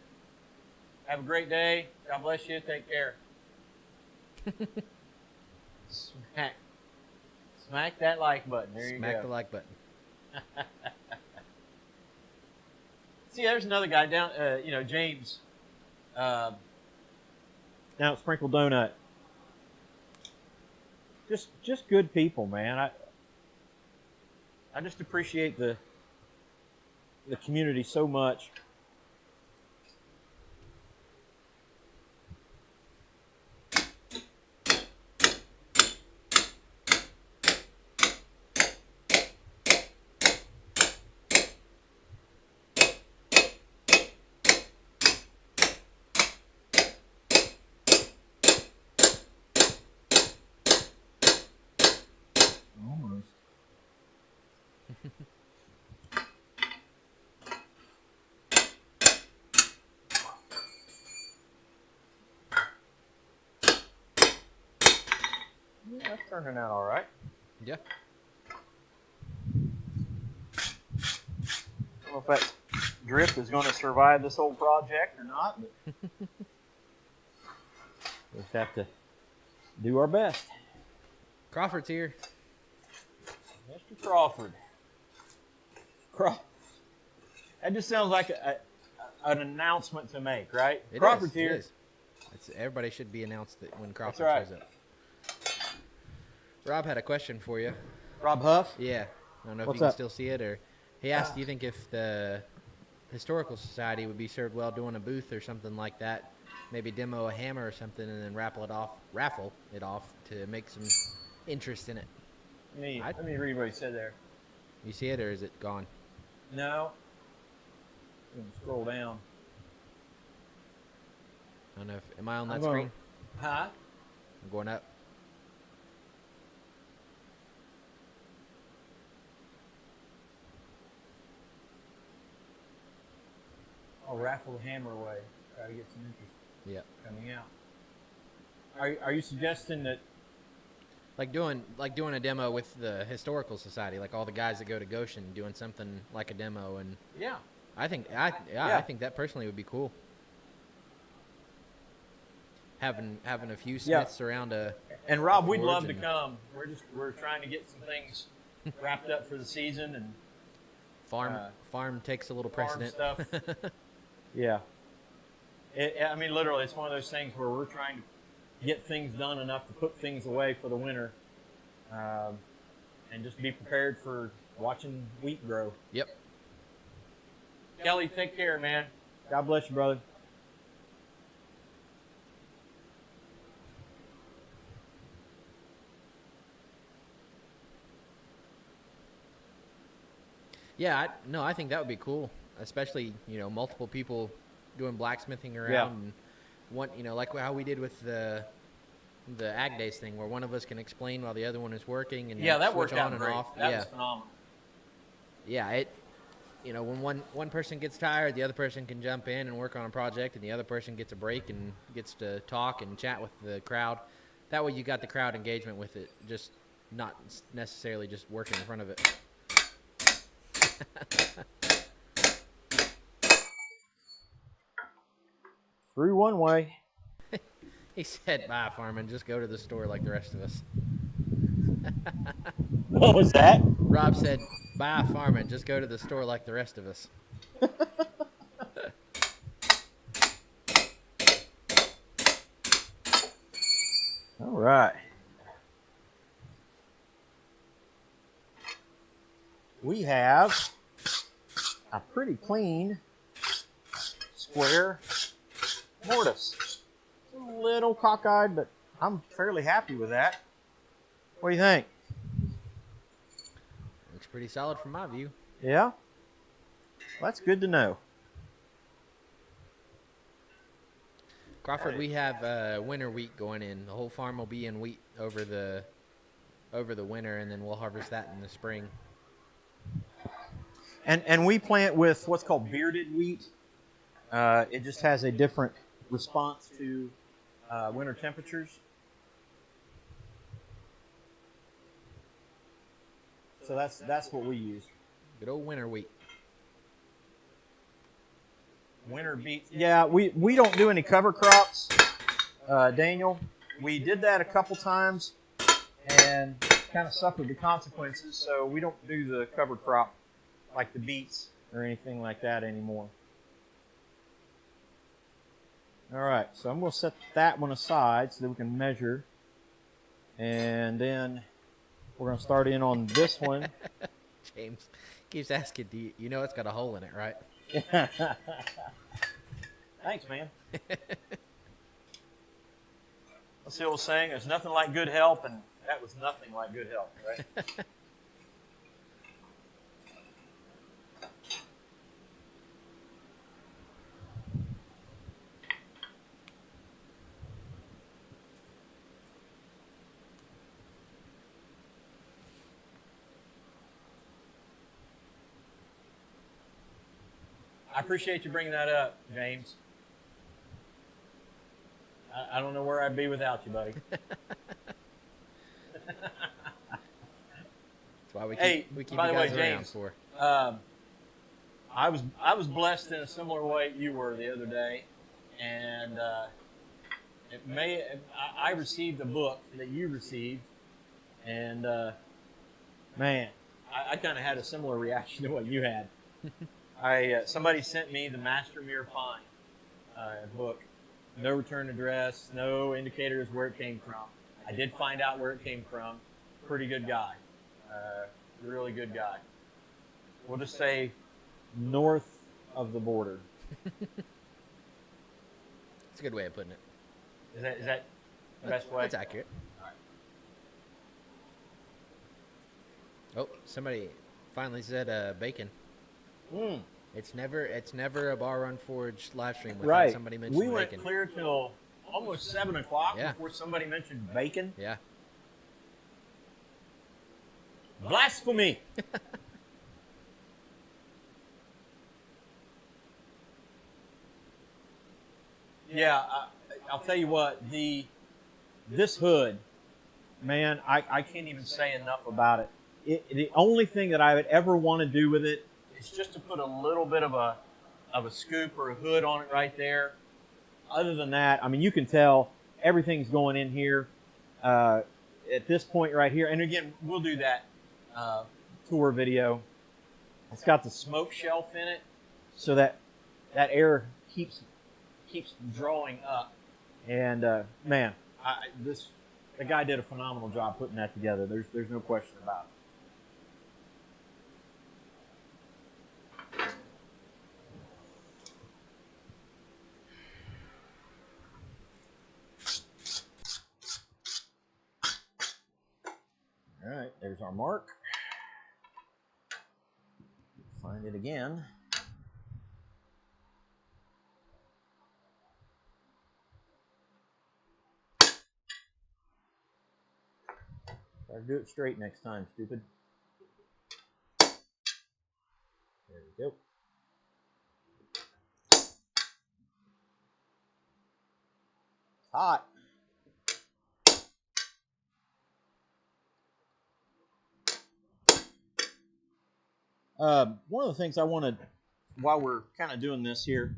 Have a great day. God bless you. Take care. Smack that like button. There you go. Smack the like button. See, there's another guy down, James, down at Sprinkle Donut. Just good people, man. I just appreciate the community so much. Yeah, that's turning out all right. Yeah. I don't know if that drift is going to survive this whole project or not, but we just have to do our best. Crawford's here. Mr. Crawford. That just sounds like an announcement to make, right? Crawford's here. It is. Everybody should be announced that when Crawford right. shows up. Rob had a question for you. Rob Huff? Yeah. I don't know if What's you can up? still see it, or he asked, do you think if the Historical Society would be served well doing a booth or something like that, maybe demo a hammer or something and then raffle it off to make some interest in it? Let me read what he said there. You see it, or is it gone? No. I'm going to scroll down. I don't know if, am I on that screen? Huh? I'm going up. I'll raffle the hammer away. Try to get some interest Yep. coming out. Are you suggesting that? Like doing a demo with the Historical Society, like all the guys that go to Goshen doing something like a demo, and Yeah. I think that personally would be cool. Having a few smiths around a. And Rob, we'd love to come. We're trying to get some things wrapped up for the season and farm takes a little farm precedent. stuff. Yeah. I mean, literally, it's one of those things where we're trying to get things done enough to put things away for the winter, and just be prepared for watching wheat grow. Yep. Kelly, take care, man. God bless you, brother. Yeah, I think that would be cool, especially multiple people doing blacksmithing around, and one like how we did with the Ag Days thing, where one of us can explain while the other one is working, and that switch worked on out and great. off. That was phenomenal. Yeah, when one person gets tired, the other person can jump in and work on a project, and the other person gets a break and gets to talk and chat with the crowd. That way, you got the crowd engagement with it, just not necessarily just working in front of it. Through one way. He said, "Bye, farming. Just go to the store like the rest of us." What was that? Rob said, "Bye, farming. Just go to the store like the rest of us." All right. We have a pretty clean square mortise. It's a little cockeyed, but I'm fairly happy with that. What do you think? Looks pretty solid from my view. Yeah? Well, that's good to know. Crawford, we have winter wheat going in. The whole farm will be in wheat over the winter, and then we'll harvest that in the spring. And we plant with what's called bearded wheat. It just has a different response to winter temperatures. So that's what we use. Good old winter wheat. Winter beets. Yeah, we don't do any cover crops, Daniel. We did that a couple times and kind of suffered the consequences, so we don't do the cover crop like the beets or anything like that anymore. All right, so I'm going to set that one aside so that we can measure. And then we're going to start in on this one. James keeps asking, do you know it's got a hole in it, right? Thanks, man. What's the old saying? There's nothing like good help, and that was nothing like good help, right? I appreciate you bringing that up, James. I don't know where I'd be without you, buddy. That's why we keep by you the way, guys around James, for. I was blessed in a similar way you were the other day, and I received a book that you received, and man, I kind of had a similar reaction to what you had. Somebody sent me the Master Mirror Pine book. No return address, no indicators where it came from. I did find out where it came from. Pretty good guy. Really good guy. We'll just say north of the border. It's a good way of putting it. Is that the best way? That's accurate. All right. Oh, somebody finally said bacon. Mm. It's never a Bar Run Forge live stream without Right. somebody mentioning We went bacon. clear till almost 7 o'clock Yeah. before somebody mentioned bacon. Yeah. Blasphemy! Yeah, I'll tell you what, this hood, man, I can't even say enough about it. The only thing that I would ever want to do with it is just to put a little bit of a scoop or a hood on it right there. Other than that, I mean, you can tell everything's going in here at this point right here. And again, we'll do that tour video. It's got the smoke shelf in it so that air keeps drawing up. And man, the guy did a phenomenal job putting that together. There's no question about it. All right, there's our mark. Find it again. Try to do it straight next time, stupid. There we go. Hot. One of the things I wanted, while we're kind of doing this here,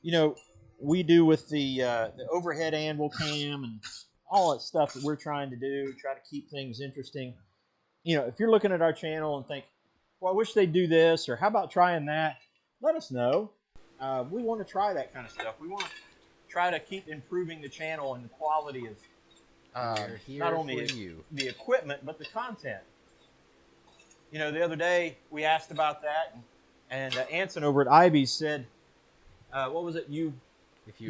you know, we do with the overhead anvil cam and all that stuff that we're trying to do, try to keep things interesting. You know, if you're looking at our channel and think, well, I wish they'd do this, or how about trying that, let us know. We want to try that kind of stuff. We want to try to keep improving the channel and the quality of not only the equipment, but the content. You know, the other day we asked about that, and Anson over at Ivy's said, what was it? You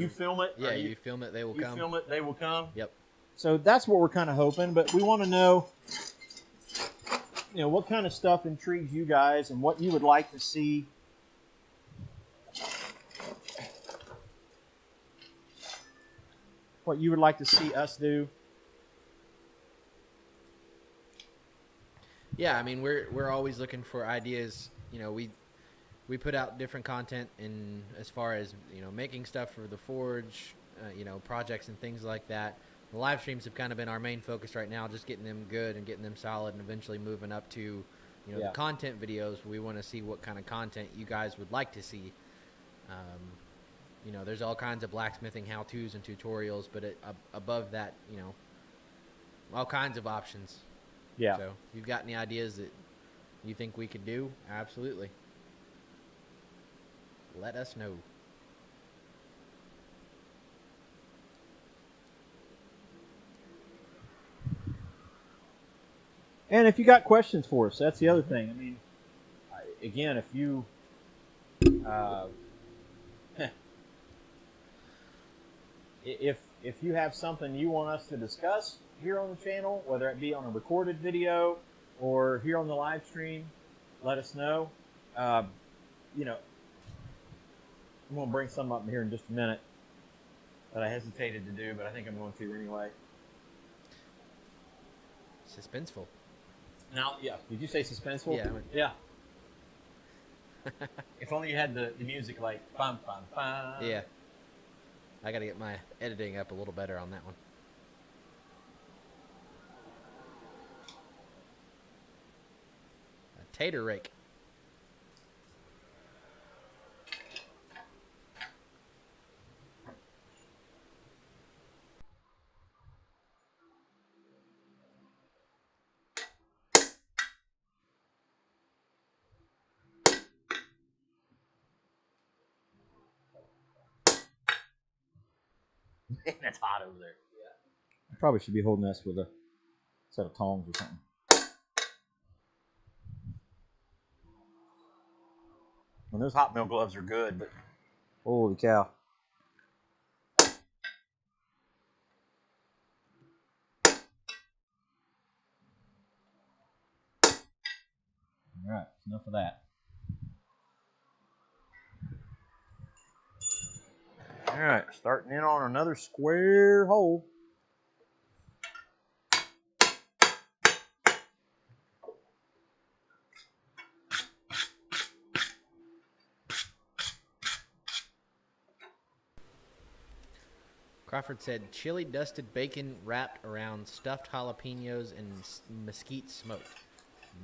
film it? Yeah, you film it, they will come. You film it, they will come? Yep. So that's what we're kind of hoping, but we want to know, you know, what kind of stuff intrigues you guys and what you would like to see. What you would like to see us do. Yeah, I mean, we're always looking for ideas. You know, we put out different content in as far as, you know, making stuff for the Forge, you know, projects and things like that. The live streams have kind of been our main focus right now, just getting them good and getting them solid, and eventually moving up to You know, the content videos, we want to see what kind of content you guys would like to see. You know, there's all kinds of blacksmithing how-tos and tutorials, but above that, you know, all kinds of options. Yeah. So if you've got any ideas that you think we could do, absolutely. Let us know. And if you got questions for us, that's the other thing. I mean, again, if you if you have something you want us to discuss here on the channel, whether it be on a recorded video or here on the live stream, let us know. You know, I'm going to bring some up here in just a minute that I hesitated to do, but I think I'm going to anyway. Suspenseful. Now, yeah. Did you say suspenseful? Yeah. Yeah. If only you had the music like bum bum bum. Yeah. I got to get my editing up a little better on that one. A tater rake. That's hot over there. Yeah. I probably should be holding this with a set of tongs or something. And those hot mill gloves are good, but holy cow. All right, enough of that. All right, starting in on another square hole. Crawford said, chili dusted bacon wrapped around stuffed jalapenos and mesquite smoked.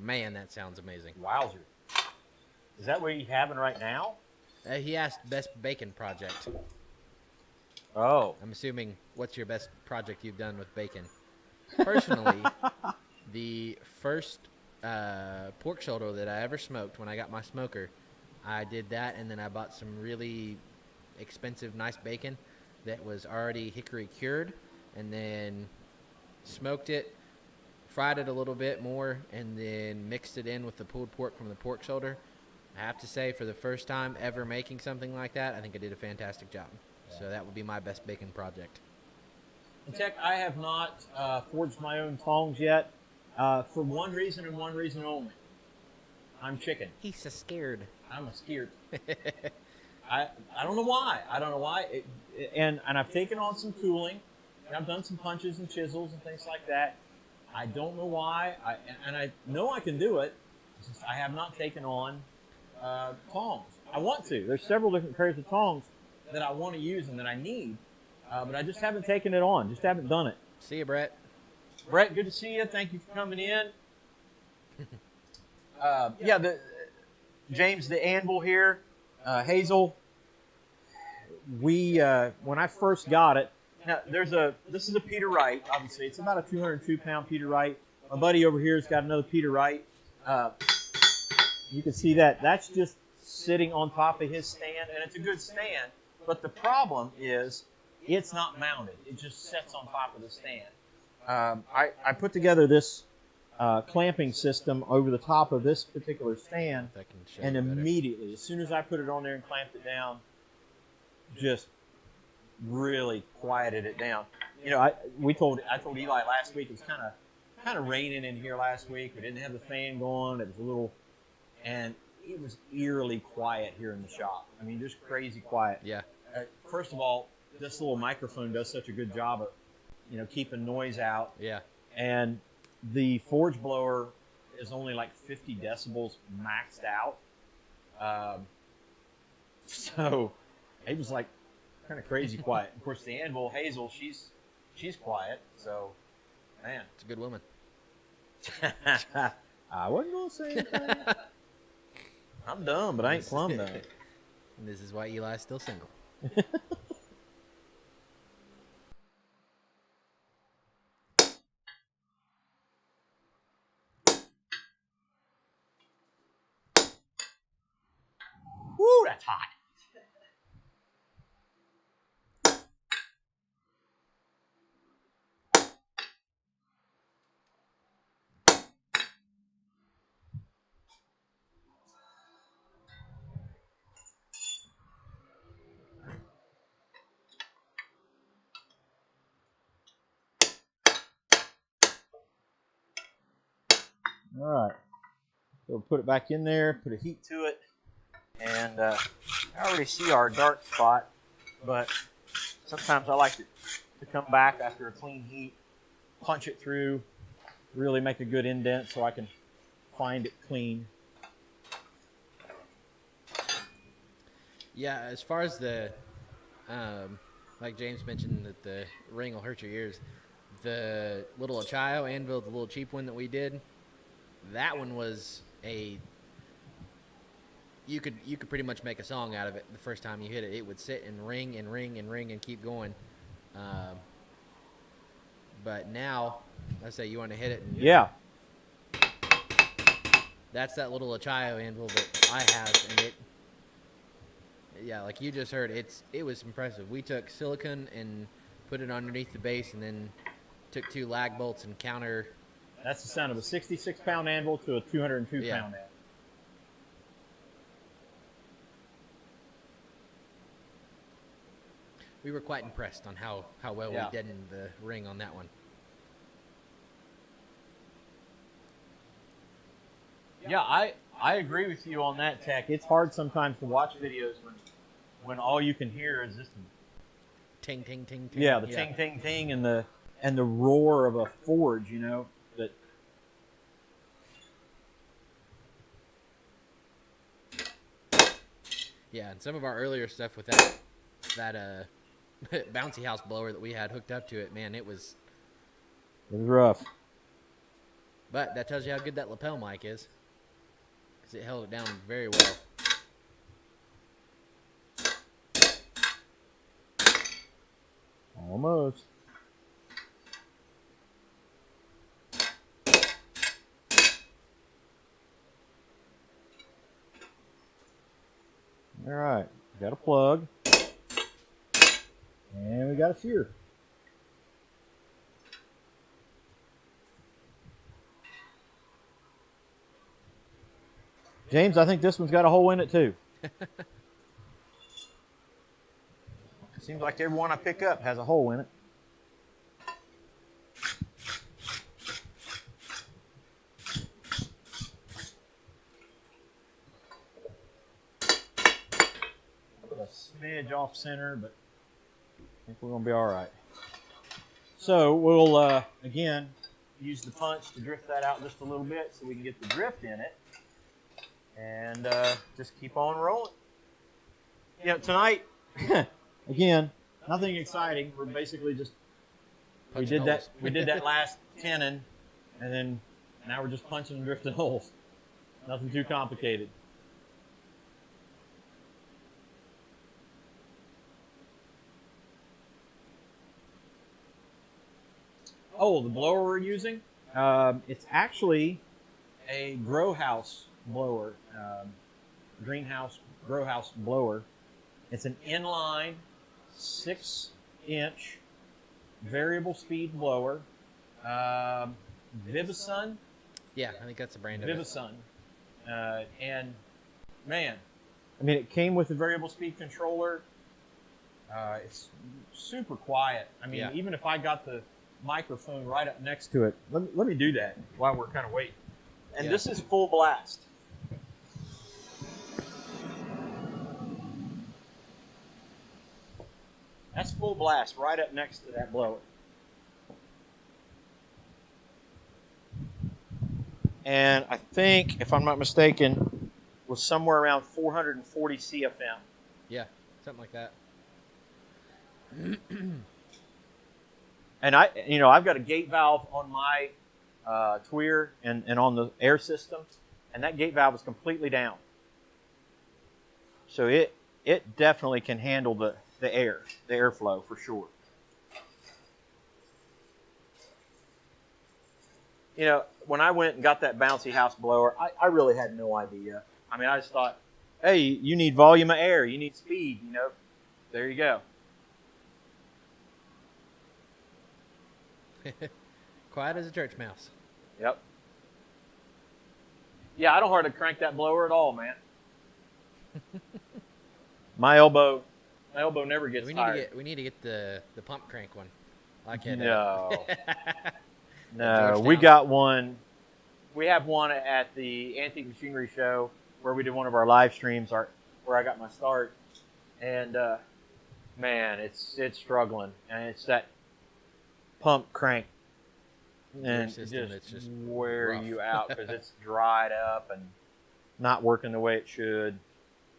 Man, that sounds amazing. Wowzer. Is that what you're having right now? He asked best bacon project. Oh. I'm assuming, what's your best project you've done with bacon? Personally, the first pork shoulder that I ever smoked when I got my smoker, I did that, and then I bought some really expensive, nice bacon that was already hickory cured, and then smoked it, fried it a little bit more, and then mixed it in with the pulled pork from the pork shoulder. I have to say, for the first time ever making something like that, I think I did a fantastic job. So that would be my best bacon project. In tech, I have not forged my own tongs yet, for one reason and one reason only. I'm chicken. He's so scared. I'm a scared. I don't know why. I don't know why. And I've taken on some tooling. And I've done some punches and chisels and things like that. I don't know why. I know I can do it. It's just I have not taken on tongs. I want to. There's several different pairs of tongs that I want to use and that I need. But I just haven't taken it on. Just haven't done it. See you, Brett. Brett, good to see you. Thank you for coming in. James the Anvil here. Hazel, when I first got it, now this is a Peter Wright, obviously. It's about a 202-pound Peter Wright. My buddy over here has got another Peter Wright. You can see that's just sitting on top of his stand, and it's a good stand. But the problem is it's not mounted. It just sits on top of the stand. I put together this clamping system over the top of this particular stand, and immediately, as soon as I put it on there and clamped it down, just really quieted it down. You know, I told Eli last week it was kind of raining in here last week. We didn't have the fan going. It was a little, and it was eerily quiet here in the shop. I mean, just crazy quiet. Yeah. First of all, this little microphone does such a good job of, you know, keeping noise out. Yeah. And the forge blower is only like 50 decibels maxed out. So it was like kind of crazy quiet. Of course, the Anvil, Hazel, she's quiet. So, man. It's a good woman. I wasn't going to say anything. I'm dumb, but I ain't plumb dumb. And this is why Eli's still single. Woo, that's hot. All right. So we'll put it back in there, put a heat to it. And I already see our dark spot, but sometimes I like to come back after a clean heat, punch it through, really make a good indent so I can find it clean. Yeah, as far as the, like James mentioned that the ring will hurt your ears, the little Achaio anvil, the little cheap one that we did, that one was you could pretty much make a song out of it the first time you hit it. It would sit and ring and ring and ring and keep going. But now, let's say you want to hit it. And yeah. That's that little Achaio anvil that I have, and yeah, like you just heard, it was impressive. We took silicone and put it underneath the base, and then took 2 lag bolts and counter. That's the sound of a 66-pound anvil to a 202-pound anvil. We were quite impressed on how well we did in the ring on that one. Yeah, I agree with you on that, Tech. It's hard sometimes to watch videos when all you can hear is just ting ting ting ting. Yeah, the ting ting ting and the roar of a forge, you know. That yeah, and some of our earlier stuff with that bouncy house blower that we had hooked up to it, man, it was rough. But that tells you how good that lapel mic is, because it held it down very well. Almost. All right, got a plug, and we got a sear. James, I think this one's got a hole in it too. Seems like every one I pick up has a hole in it. A smidge off center, but I think we're going to be all right. So we'll, again, use the punch to drift that out just a little bit so we can get the drift in it. And just keep on rolling. You know, tonight, again, nothing exciting. We're basically just we did that last tenon, and then now we're just punching and drifting holes. Nothing too complicated. Oh, the blower we're using? It's actually a grow house blower, greenhouse grow house blower. It's an inline 6-inch variable speed blower. Vivasun. Yeah, I think that's the brand of it. Vivasun. And man, I mean, it came with a variable speed controller. It's super quiet. I mean, even if I got the microphone right up next to it, let me do that while we're kind of waiting. And this is full blast. That's full blast right up next to that blower. And I think, if I'm not mistaken, was somewhere around 440 CFM. Yeah, something like that. And I've got a gate valve on my tweer and on the air system, and that gate valve is completely down. So it definitely can handle the airflow for sure. You know, when I went and got that bouncy house blower, I really had no idea. I mean, I just thought, hey, you need volume of air, you need speed, you know. There you go. Quiet as a church mouse. Yep. Yeah, I don't hardly crank that blower at all, man. My elbow never gets tired. We need to get the pump crank one. Like it. No. No, we got one. We have one at the Antique Machinery Show where we did one of our live streams, where I got my start, and man, it's struggling, and it's that pump crank, and it just wear you out because it's dried up and not working the way it should.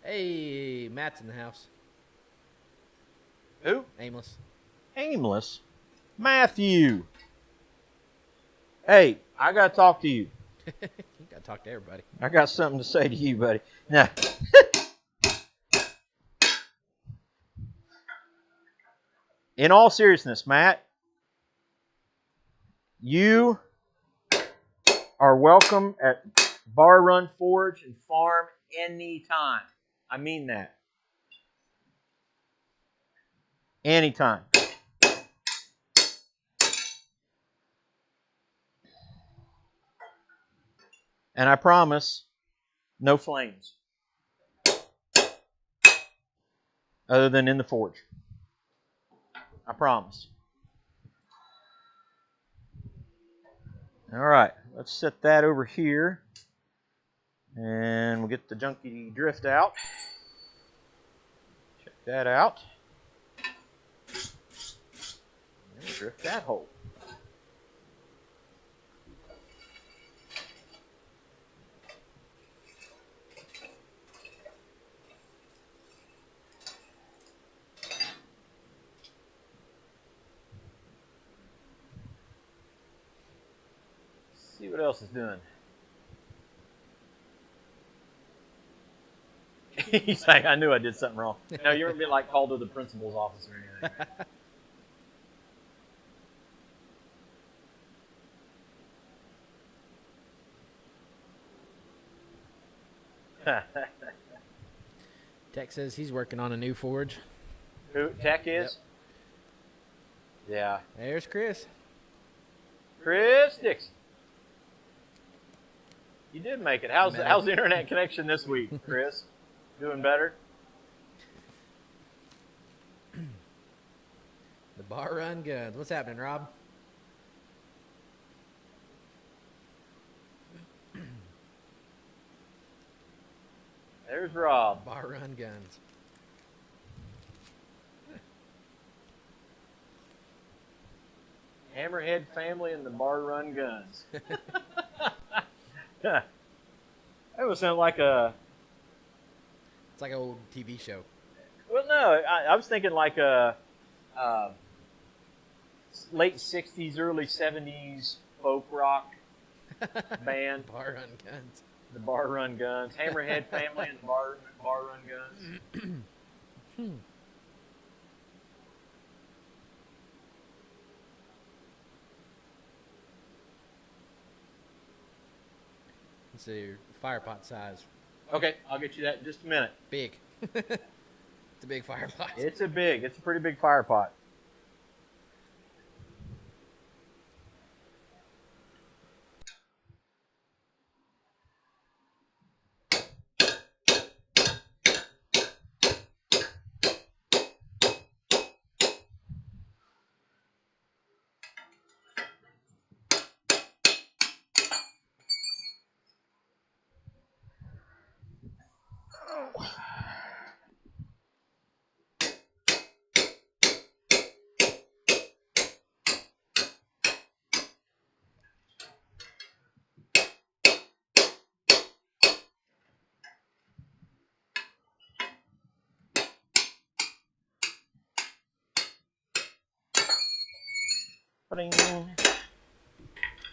Hey, Matt's in the house. Who? Aimless. Aimless? Matthew. Hey, I got to talk to you. You got to talk to everybody. I got something to say to you, buddy. Now, in all seriousness, Matt, you are welcome at Bar Run Forge and Farm anytime. I mean that. Anytime. And I promise, no flames. Other than in the forge. I promise. All right, let's set that over here. And we'll get the junky drift out. Check that out. And we'll drift that hole. See what else is doing. He's like, I knew I did something wrong. No, you wouldn't be like called to the principal's office or anything. Tech says he's working on a new forge. Who Tech is? Yep. Yeah. There's Chris. Chris Dixon. You did make it. How's the internet connection this week, Chris? Doing better? The Bar Run Guns. What's happening, Rob? There's Rob. Bar Run Guns. Hammerhead family and the Bar Run Guns. That would sound like a... It's like an old TV show. Well, no, I was thinking like a late 60s, early 70s folk rock band. Bar Run Guns. The Bar Run Guns. Hammerhead family and the Bar Run Guns. Let's see your fire pot size. Okay, I'll get you that in just a minute. Big. It's a big fire pot. It's a pretty big fire pot.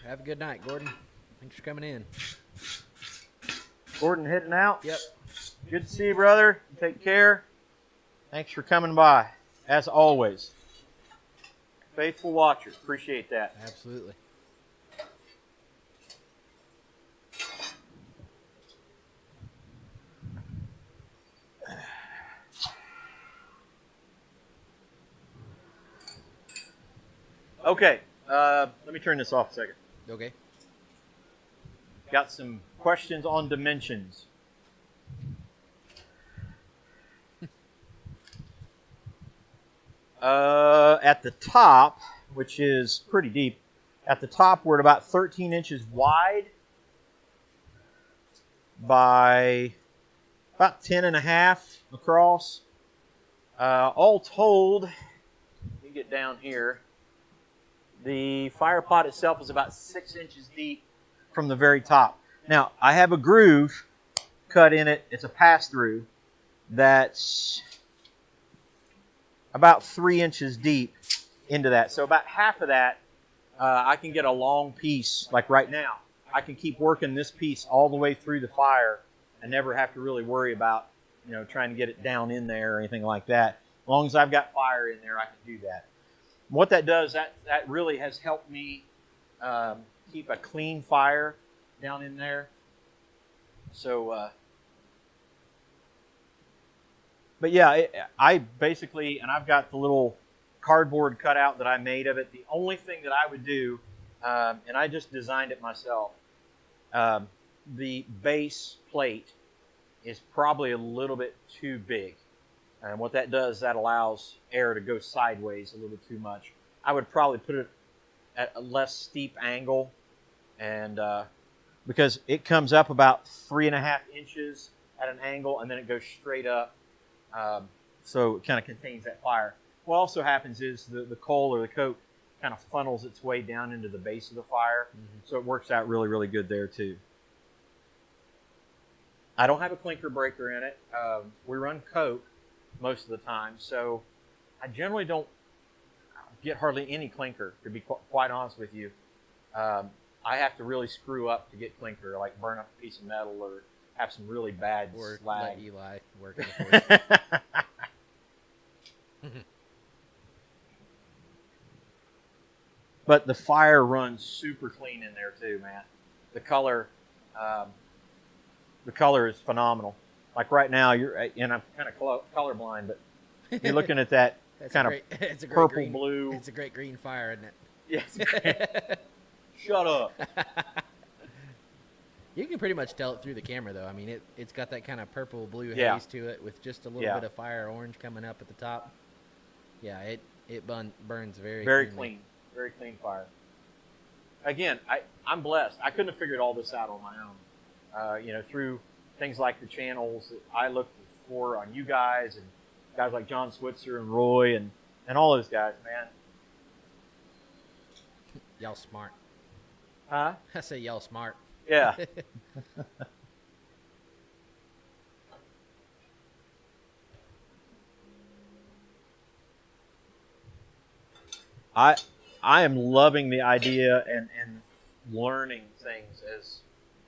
Have a good night, Gordon. Thanks for coming in. Gordon heading out. Yep. Good to see you, brother. Take care. Thanks for coming by, as always. Faithful watcher. Appreciate that. Absolutely. Okay, let me turn this off a second. Okay. Got some questions on dimensions. At the top, which is pretty deep, at the top we're at about 13 inches wide by about 10 and a half across. All told, let me get down here. The fire pot itself is about 6 inches deep from the very top. Now, I have a groove cut in it. It's a pass-through that's about 3 inches deep into that. So about half of that, I can get a long piece, like right now. I can keep working this piece all the way through the fire and never have to really worry about, trying to get it down in there or anything like that. As long as I've got fire in there, I can do that. What that does, that really has helped me keep a clean fire down in there. So, but yeah, I basically, and I've got the little cardboard cutout that I made of it. The only thing that I would do, and I just designed it myself, the base plate is probably a little bit too big. And what that does, that allows air to go sideways a little bit too much. I would probably put it at a less steep angle, and because it comes up about 3.5 inches at an angle, and then it goes straight up, so it kind of contains that fire. What also happens is the coal or the coke kind of funnels its way down into the base of the fire, so it works out really, really good there too. I don't have a clinker breaker in it. We run coke most of the time, so I generally don't get hardly any clinker, to be quite honest with you. I have to really screw up to get clinker, like burn up a piece of metal or have some really bad or slag. Let Eli work it for you. But the fire runs super clean in there too, man. The color is phenomenal. Like right now, and I'm kind of colorblind, but you're looking at that kind of purple green, blue. It's a great green fire, isn't it? Yes. Shut up. You can pretty much tell it through the camera, though. I mean, it's got that kind of purple blue haze to it with just a little bit of fire orange coming up at the top. Yeah, it burns very clean. Very clean fire. Again, I'm blessed. I couldn't have figured all this out on my own. Through things like the channels that I look for on you guys and guys like John Switzer and Roy and all those guys, man. Y'all smart. Huh? I say y'all smart. Yeah. I am loving the idea and learning things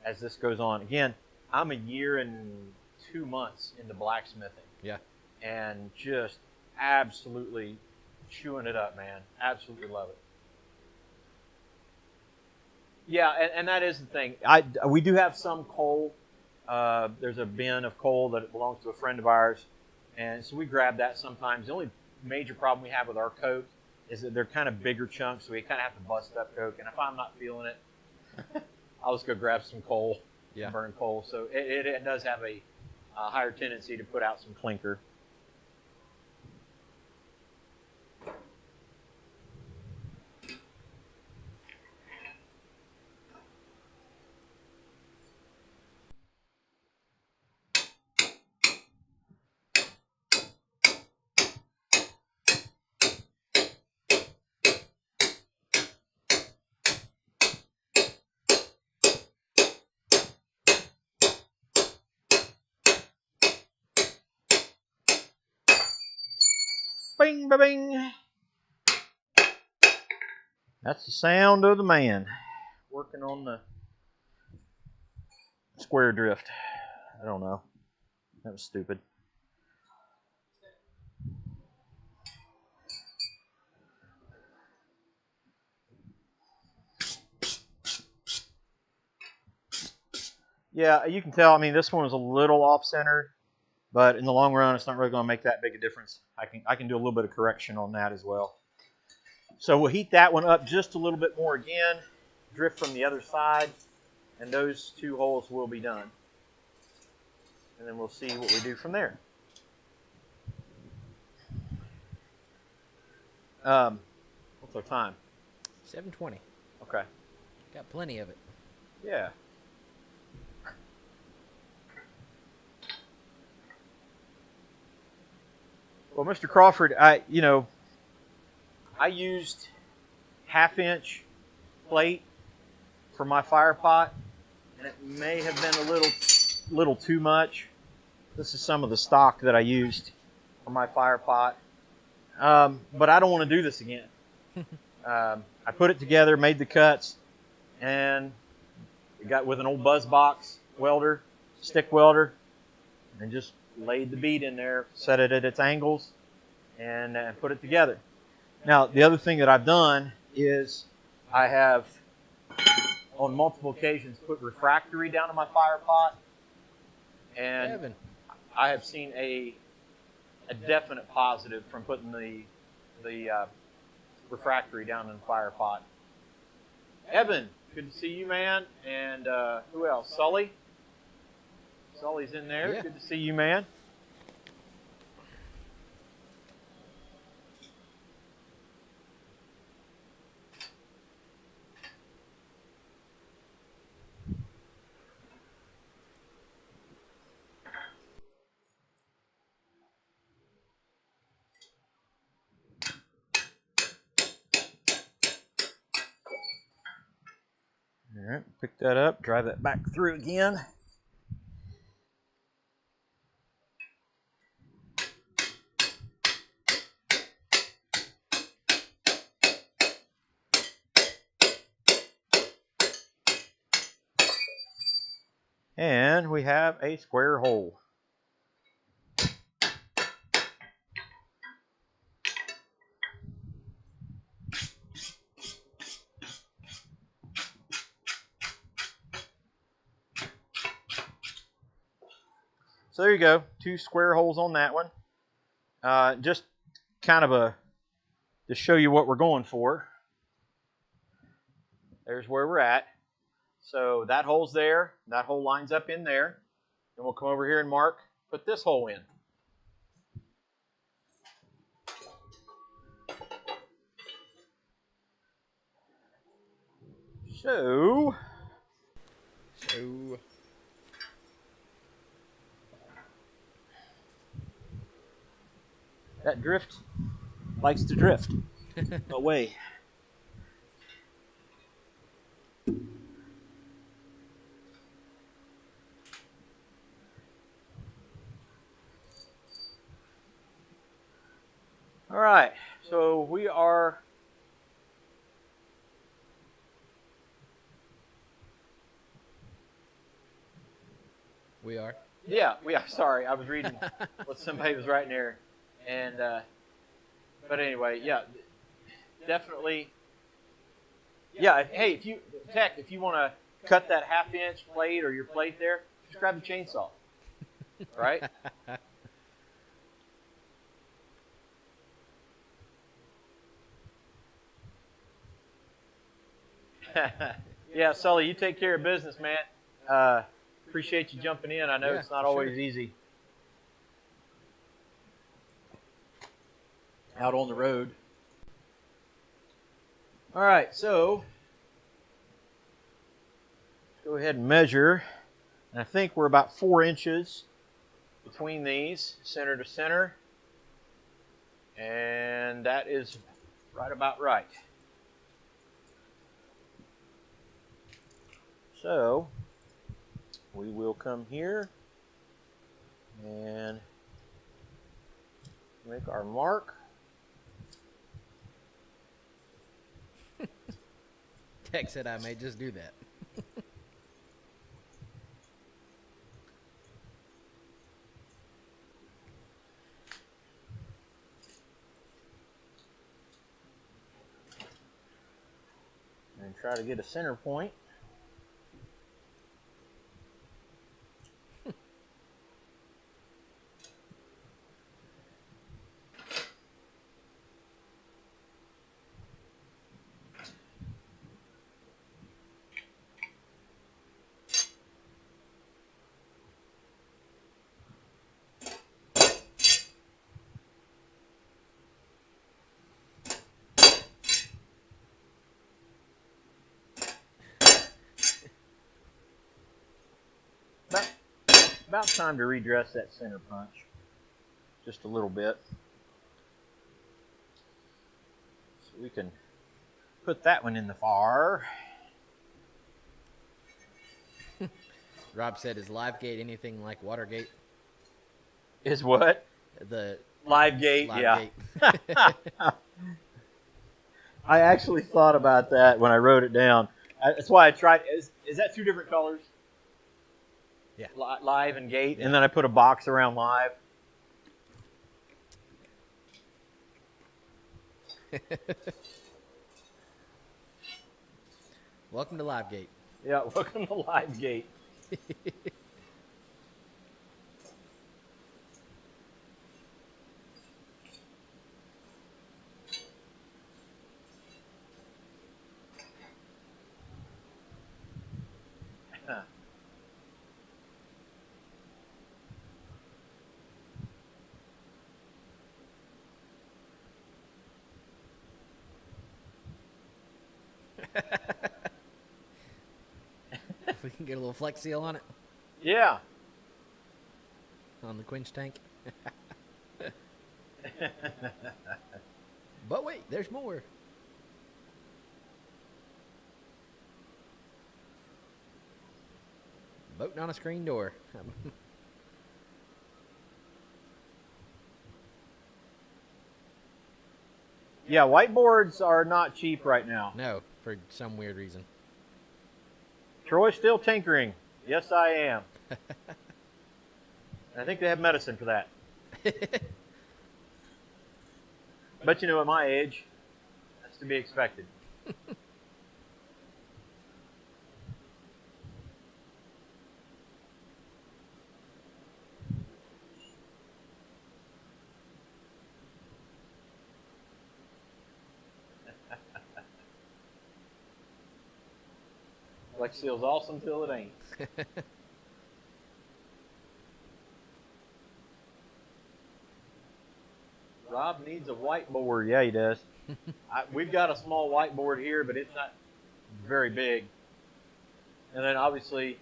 as this goes on. Again, I'm a year and 2 months into blacksmithing. Yeah. And just absolutely chewing it up, man. Absolutely love it. Yeah, and that is the thing. We do have some coal. There's a bin of coal that belongs to a friend of ours, and so we grab that sometimes. The only major problem we have with our coke is that they're kind of bigger chunks, so we kind of have to bust up coke. And if I'm not feeling it, I'll just go grab some coal and burn coal. So it does have a higher tendency to put out some clinker. Bing, ba-bing. That's the sound of the man working on the square drift. I don't know. That was stupid. Yeah, you can tell. I mean, this one was a little off-center, but in the long run, it's not really going to make that big a difference. I can do a little bit of correction on that as well. So we'll heat that one up just a little bit more again, drift from the other side, and those 2 holes will be done. And then we'll see what we do from there. What's our time? 7:20. Okay. Got plenty of it. Yeah. Well, Mr. Crawford, I used 1/2-inch plate for my fire pot, and it may have been a little too much. This is some of the stock that I used for my fire pot, but I don't want to do this again. I put it together, made the cuts, and got with an old buzz box welder, stick welder, and just laid the bead in there, set it at its angles, and put it together. Now, the other thing that I've done is I have, on multiple occasions, put refractory down in my fire pot, and Evan. I have seen a definite positive from putting the refractory down in the fire pot. Evan, good to see you, man. And who else? Sully? Sully's in there. Yeah. Good to see you, man. All right, pick that up, drive that back through again. And we have a square hole. So there you go, 2 square holes on that one. Just kind of to show you what we're going for. There's where we're at. So that hole's there, that hole lines up in there. Then we'll come over here and put this hole in. So that drift likes to drift away. All right, so we are Yeah, sorry, I was reading what somebody was writing there, and but anyway, yeah, definitely. Yeah, hey, if you want to cut that 1/2-inch plate or your plate there, just grab a chainsaw, right? Yeah, Sully, you take care of business, man. Appreciate you jumping in. I know it's not always easy out on the road. All right, so let's go ahead and measure. And I think we're about 4 inches between these, center to center. And that is right about right. So we will come here and make our mark. Tech said I may just do that. And try to get a center point. About time to redress that center punch just a little bit. So we can put that one in the fire. Rob said, is Livegate anything like Watergate? Is what? The Livegate, Livegate. yeah. I actually thought about that when I wrote it down. That's why I tried. Is that two different colors? Yeah. Live and gate. Yeah. And then I put a box around live. Welcome to Livegate. Yeah, welcome to Livegate. If we can get a little Flex Seal on it, Yeah. on the quench tank. But wait, there's more. Boating on a screen door. Yeah, whiteboards are not cheap right now. No, for some weird reason. Troy's still tinkering. Yes, I am. I think they have medicine for that. But you know, at my age, that's to be expected. Flex Seal's awesome till it ain't. Rob needs a whiteboard. Yeah, he does. We've got a small whiteboard here, but it's not very big. And then obviously,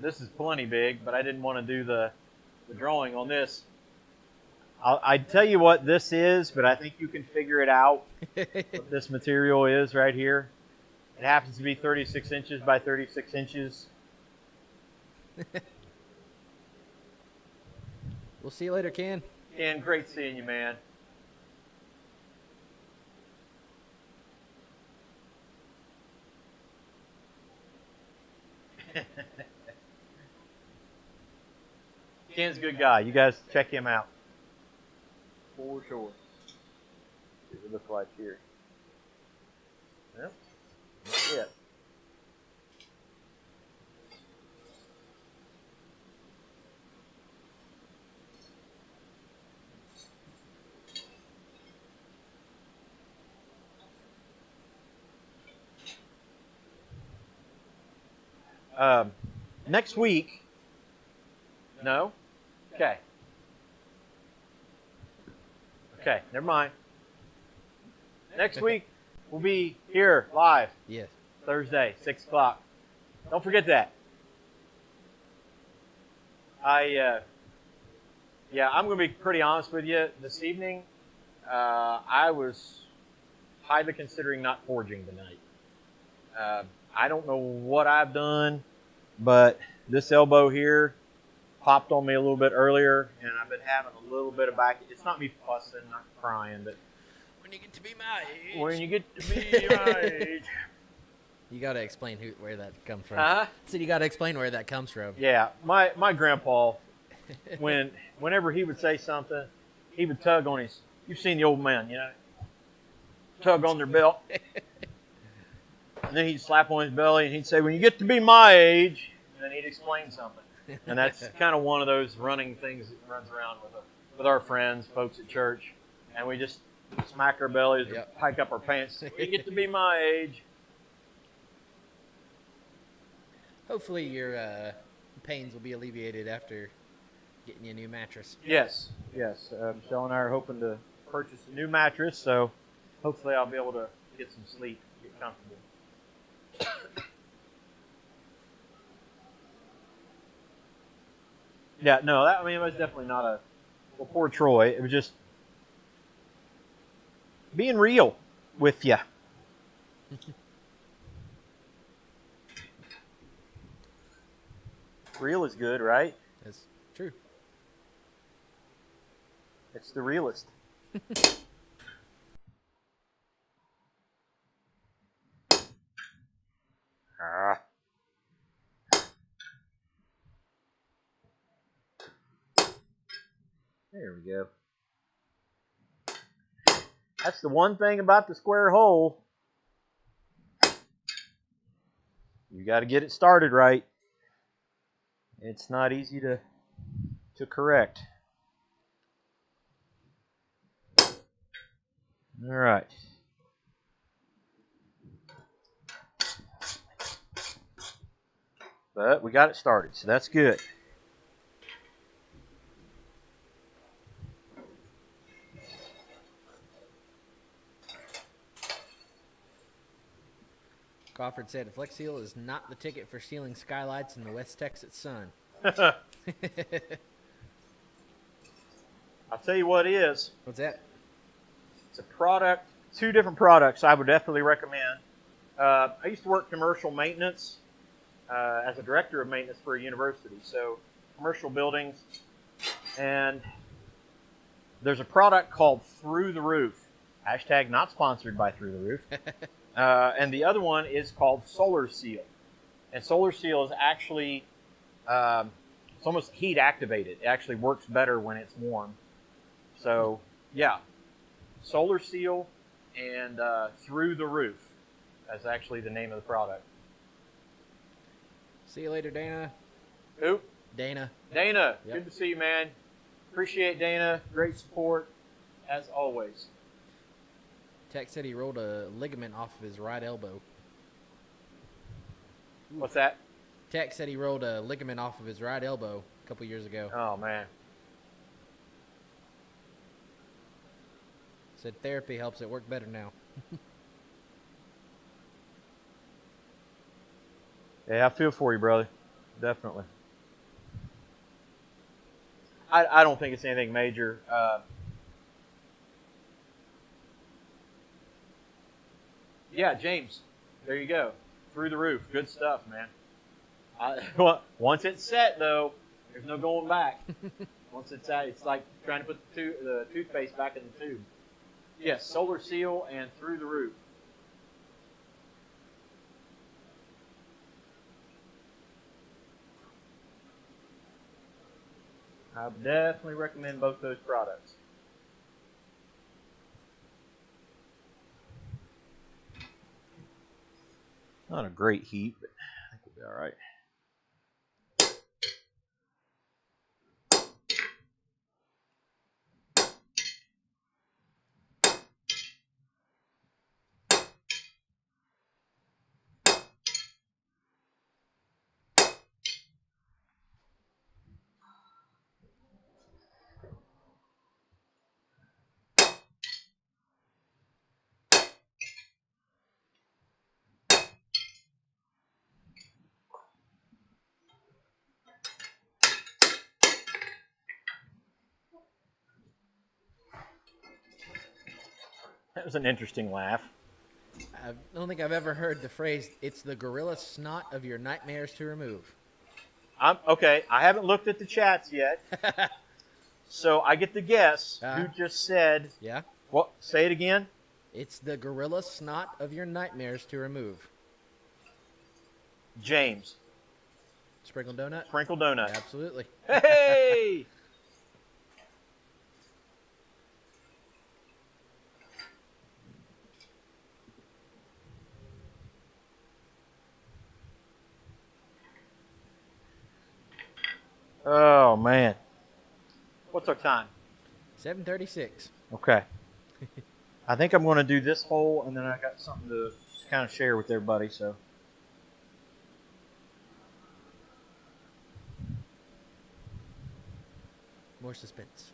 this is plenty big, but I didn't want to do the drawing on this. I'd tell you what this is, but I think you can figure it out, what this material is right here. It happens to be 36 inches by 36 inches. We'll see you later, Ken. Ken, great seeing you, man. Ken's a good guy. You guys check him out. For sure. See what it looks like here. Yep. That's it. Next week. No? Okay. Okay, never mind. Next week, we'll be here live. Yes. Thursday, 6 o'clock. Don't forget that. I'm going to be pretty honest with you. This evening, I was highly considering not forging tonight. I don't know what I've done, but this elbow here popped on me a little bit earlier, and I've been having a little bit of back. It's not me fussing, not crying, but when you get to be my age. When you get to be my age. You got to explain where that comes from. Huh? So you got to explain where that comes from. Yeah, my grandpa, whenever he would say something, he would tug on his. You've seen the old man, you know, tug on their belt, and then he'd slap on his belly, and he'd say, "When you get to be my age," and then he'd explain something. And that's kind of one of those running things that runs around with our friends, folks at church, and we just smack our bellies, or hike up our pants. When you get to be my age. Hopefully your pains will be alleviated after getting you a new mattress. Yes. Michelle and I are hoping to purchase a new mattress, so hopefully I'll be able to get some sleep, get comfortable. Yeah, no, it was definitely not a... Well, poor Troy. It was just being real with you. Real is good, right? That's true. It's the realest. There we go. That's the one thing about the square hole. You got to get it started right. It's not easy to correct. All right. But we got it started, so that's good. Crawford said Flex Seal is not the ticket for stealing skylights in the West Texas sun. I'll tell you what it is. What's that? It's a product, 2 different products I would definitely recommend. I used to work commercial maintenance as a director of maintenance for a university, so commercial buildings. And there's a product called Through the Roof. Hashtag not sponsored by Through the Roof. And the other one is called Solar Seal. And Solar Seal is actually, it's almost heat activated. It actually works better when it's warm. So, yeah. Solar Seal and Through the Roof. That's actually the name of the product. See you later, Dana. Who? Dana. Dana. Yep. Good to see you, man. Appreciate Dana. Great support, as always. Tech said he rolled a ligament off of his right elbow. What's that? Tech said he rolled a ligament off of his right elbow a couple years ago. Oh, man. Said therapy helps it work better now. Yeah, I feel for you, brother. Definitely. I don't think it's anything major. Yeah, James. There you go. Through the Roof. Good stuff, man. Once it's set, though, there's no going back. Once it's out, it's like trying to put the toothpaste back in the tube. Yes, Solar Seal and Through the Roof. I would definitely recommend both those products. Not a great heat, but I think we'll be all right. That was an interesting laugh. I don't think I've ever heard the phrase, "It's the gorilla snot of your nightmares to remove." Okay, I haven't looked at the chats yet. So I get to guess who just said... Yeah? What? Say it again? It's the gorilla snot of your nightmares to remove. James. Sprinkled donut? Sprinkled donut. Absolutely. Hey! Oh, man. What's our time? 7:36. Okay. I think I'm going to do this hole, and then I got something to kind of share with everybody, so. More suspense.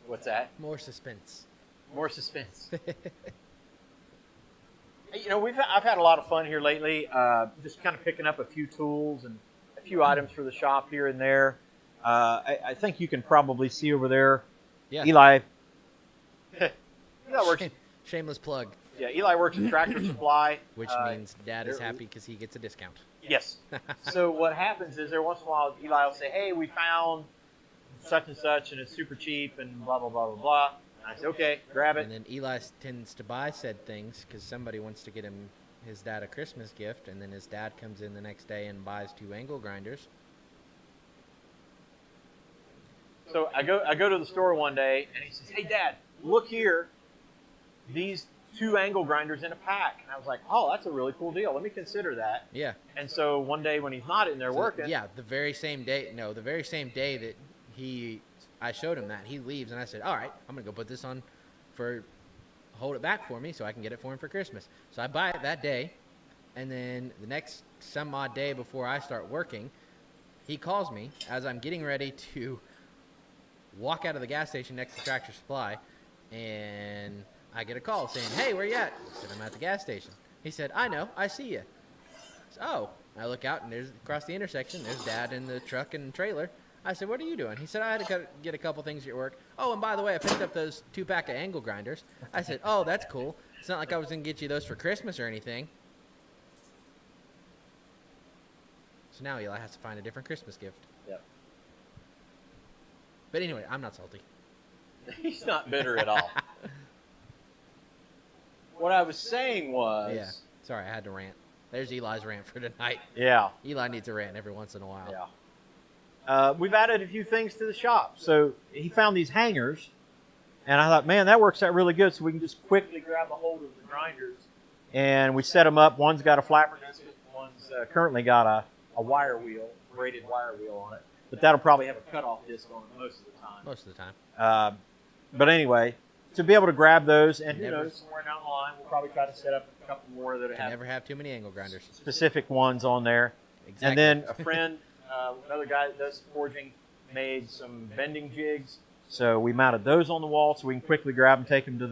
What's that? More suspense. More suspense. You know, I've had a lot of fun here lately, just kind of picking up a few tools and a few items for the shop here and there. I think you can probably see over there, Yeah. Eli works. Shameless plug. Yeah, Eli works at Tractor Supply, Which means Dad is happy because he gets a discount. Yes. So what happens is every once in a while Eli will say, "Hey, we found such and such, and it's super cheap," and blah blah blah blah blah. And I say, "Okay, grab it." And then Eli tends to buy said things because somebody wants to get his dad a Christmas gift, and then his dad comes in the next day and buys 2 angle grinders. So I go to the store one day, and he says, "Hey, Dad, look here, these 2 angle grinders in a pack." And I was like, "Oh, that's a really cool deal. Let me consider that." Yeah. And so one day when he's not in there working, Yeah, the very same day that I showed him that, he leaves, and I said, "All right, I'm gonna go put this on hold it back for me so I can get it for him for Christmas." So I buy it that day, and then the next some odd day before I start working, he calls me as I'm getting ready to walk out of the gas station next to Tractor Supply, and I get a call saying, "Hey, where you at?" I said, "I'm at the gas station." He said, "I know, I see you." So, oh, I look out, and there's across the intersection, there's Dad in the truck and trailer. I said, "What are you doing?" He said, "I had to get a couple things at work." "Oh, and by the way, I picked up those 2-pack of angle grinders." I said, "Oh, that's cool. It's not like I was going to get you those for Christmas or anything." So now Eli has to find a different Christmas gift. Yep. But anyway, I'm not salty. He's not bitter at all. What I was saying was... Yeah. Sorry, I had to rant. There's Eli's rant for tonight. Yeah. Eli needs a rant every once in a while. Yeah. We've added a few things to the shop. So he found these hangers, and I thought, man, that works out really good, so we can just quickly grab a hold of the grinders. And we set them up. One's got a flapper disc. One's currently got a wire wheel, braided wire wheel on it. But that'll probably have a cutoff disc on it most of the time. Most of the time. But anyway, to be able to grab those, and somewhere down the line, we'll probably try to set up a couple more that have never have too many angle grinders. Specific ones on there. Exactly. And then a friend, another guy that does forging, made some bending jigs. So we mounted those on the wall so we can quickly grab them, take them to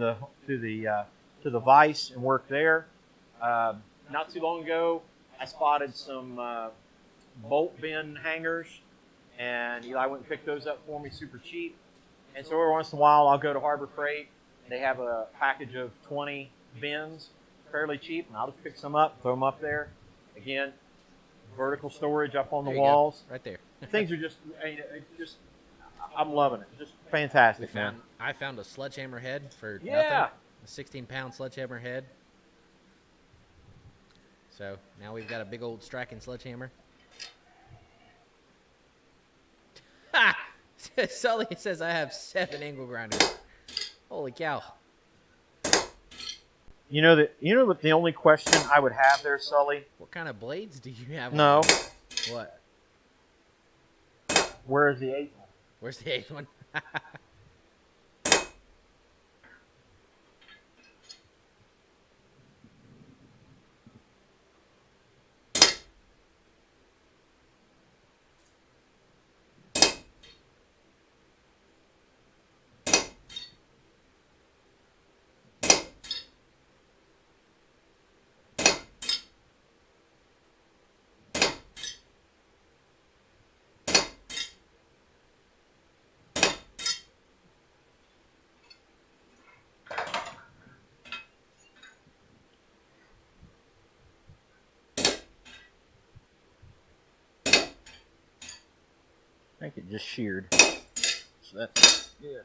the vise and work there. Not too long ago, I spotted some bolt bin hangers, and Eli went and picked those up for me super cheap. And so every once in a while, I'll go to Harbor Freight. They have a package of 20 bins, fairly cheap, and I'll just pick some up, throw them up there. Again, vertical storage up on the walls. Right there. Things are just, I'm loving it. Just fantastic, man. I found a sledgehammer head for nothing. Yeah. A 16-pound sledgehammer head. So now we've got a big old striking sledgehammer. Ha! Sully says I have 7 angle grinders. Holy cow. You know what the only question I would have there, Sully? What kind of blades do you have? No. What? Where is the 8th one? Where's the 8th one? I think it just sheared. So that's good.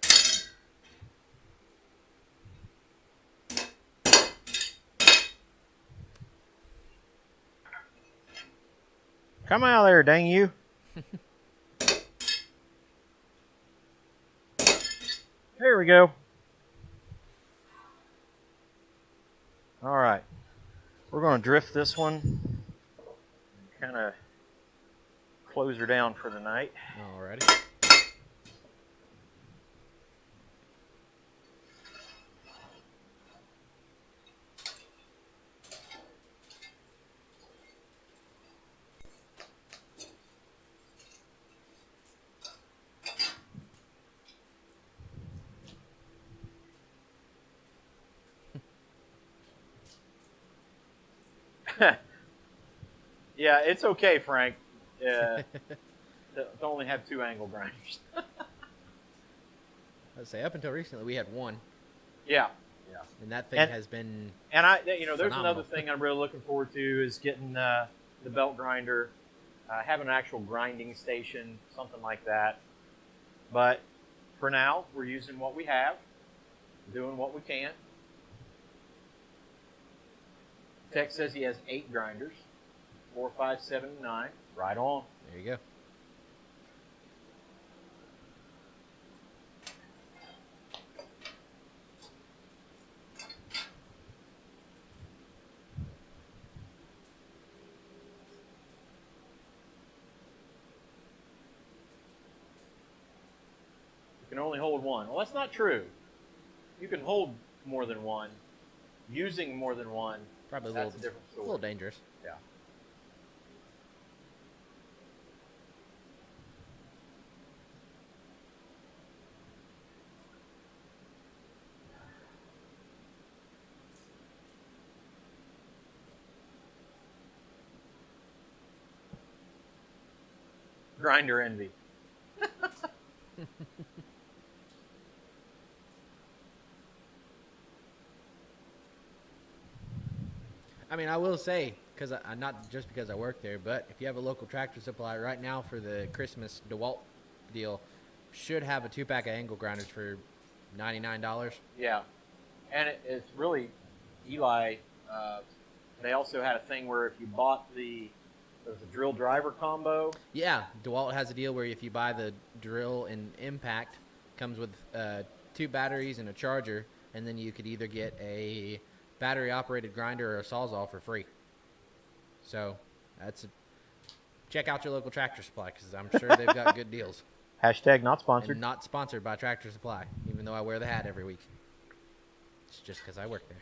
Come out of there, dang you. There we go. All right. We're going to drift this one. Kind of close her down for the night. Alrighty. Yeah, it's okay, Frank. To only have 2 angle grinders. I'd say up until recently we had one, Yeah. and that thing has been. And there's phenomenal. another thing I'm really looking forward to is getting the belt grinder, having an actual grinding station, something like that. But for now, we're using what we have, doing what we can. Tech says he has 8 grinders, 4, 5, 7, 9. Right on. There you go. You can only hold one. Well, that's not true. You can hold more than one. Using more than one, Probably that's a different story. a little dangerous. Yeah. Grinder envy. I mean, I will say, because not just because I work there, but if you have a local Tractor Supply right now for the Christmas DeWalt deal, should have a 2-pack of angle grinders for $99. Yeah. And it's really, Eli, they also had a thing where if you bought the drill driver combo. Yeah, DeWalt has a deal where if you buy the drill and impact, comes with 2 batteries and a charger, and then you could either get a battery-operated grinder or a Sawzall for free. So check out your local Tractor Supply because I'm sure they've got good deals. Hashtag not sponsored. And not sponsored by Tractor Supply, even though I wear the hat every week. It's just because I work there.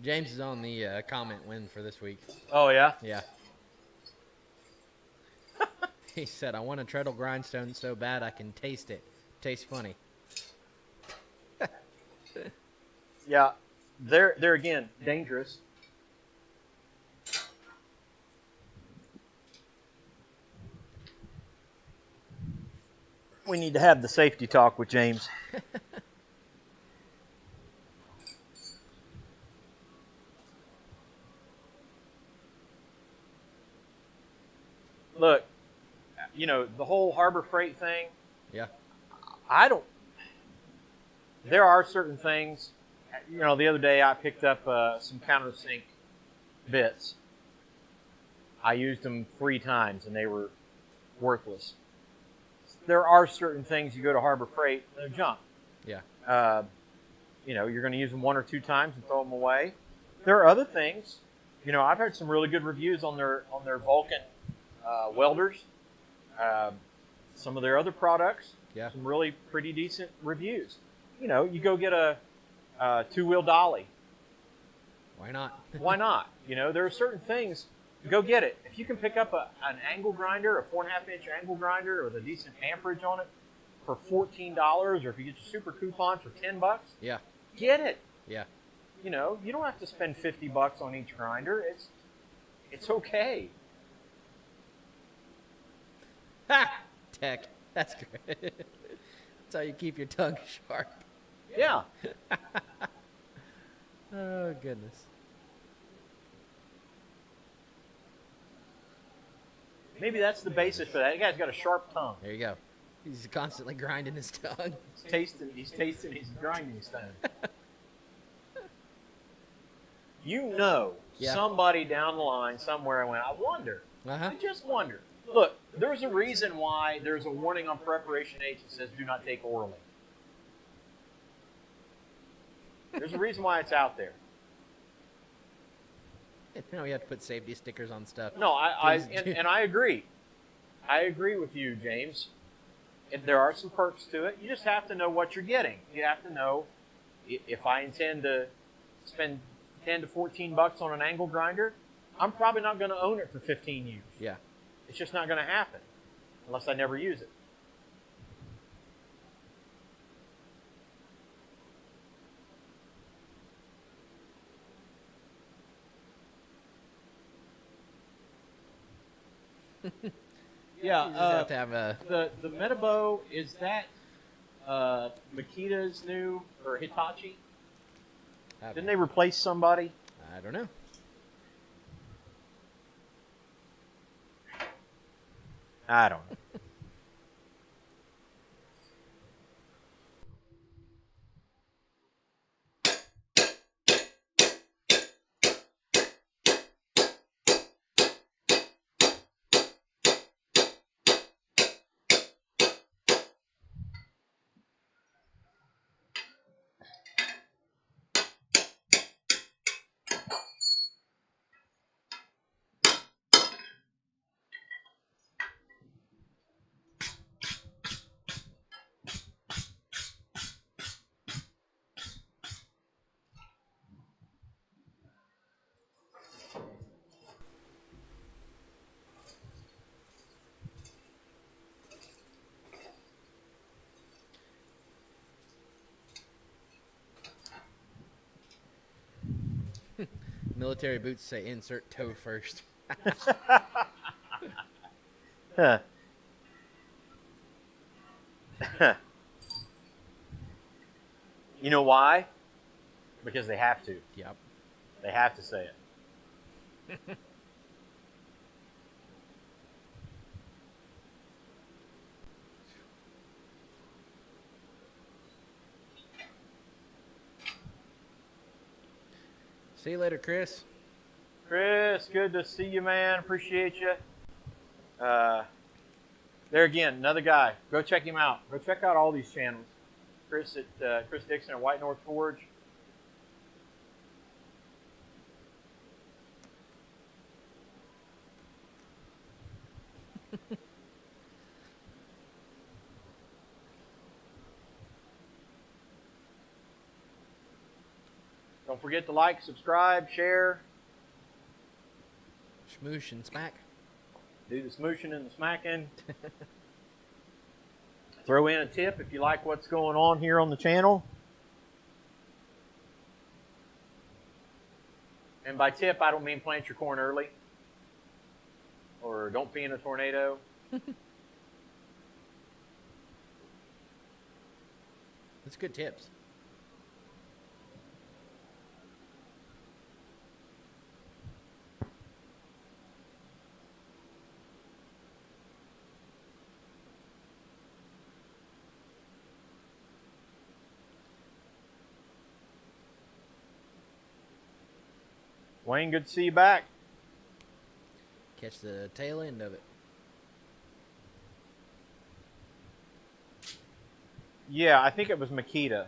James is on the comment win for this week. Oh, yeah? Yeah. He said, I want a treadle grindstone so bad I can taste it. Tastes funny. Yeah. They're again, dangerous. We need to have the safety talk with James. Look, the whole Harbor Freight thing, Yeah. there are certain things, the other day I picked up some countersink bits. I used them 3 times and they were worthless. There are certain things you go to Harbor Freight, they're junk. Yeah. You're going to use them 1 or 2 times and throw them away. There are other things. I've heard some really good reviews on their Vulcan welders. Some of their other products. Yeah. Some really pretty decent reviews. You go get a 2-wheel dolly. Why not? Why not? There are certain things. go get it. If you can pick up an angle grinder, a 4.5-inch angle grinder with a decent amperage on it for $14, or if you get your super coupon for $10, Yeah. get it. Yeah. You know, you don't have to spend $50 on each grinder. It's okay. Ha! Tech. That's great. That's how you keep your tongue sharp. Yeah. Oh, goodness. Maybe that's the basis for that. That guy's got a sharp tongue. There you go. He's constantly grinding his tongue. He's grinding his tongue. You know, somebody down the line somewhere went, I wonder. I just wonder. Look, there's a reason why there's a warning on Preparation H that says do not take orally. There's a reason why it's out there. Now we have to put safety stickers on stuff. No, and I agree. I agree with you, James. And there are some perks to it. You just have to know what you're getting. You have to know if I intend to spend $10 to $14 on an angle grinder, I'm probably not going to own it for 15 years. Yeah. It's just not going to happen unless I never use it. Yeah, you just have to have a... the Metabow, is that Makita's new, or Hitachi? Didn't they replace somebody? I don't know. I don't know. Military boots say insert toe first. Huh. You know why? Because they have to. Yep. They have to say it. See you later, Chris. Chris, good to see you, man. Appreciate you. There again, another guy. Go check him out. Go check out all these channels. Chris Dixon at White North Forge. Don't forget to like, subscribe, share. Smoosh and smack. Do the smooshing and the smacking. Throw in a tip if you like what's going on here on the channel. And by tip, I don't mean plant your corn early. Or don't be in a tornado. That's good tips. Wayne, good to see you back. Catch the tail end of it. Yeah, I think it was Makita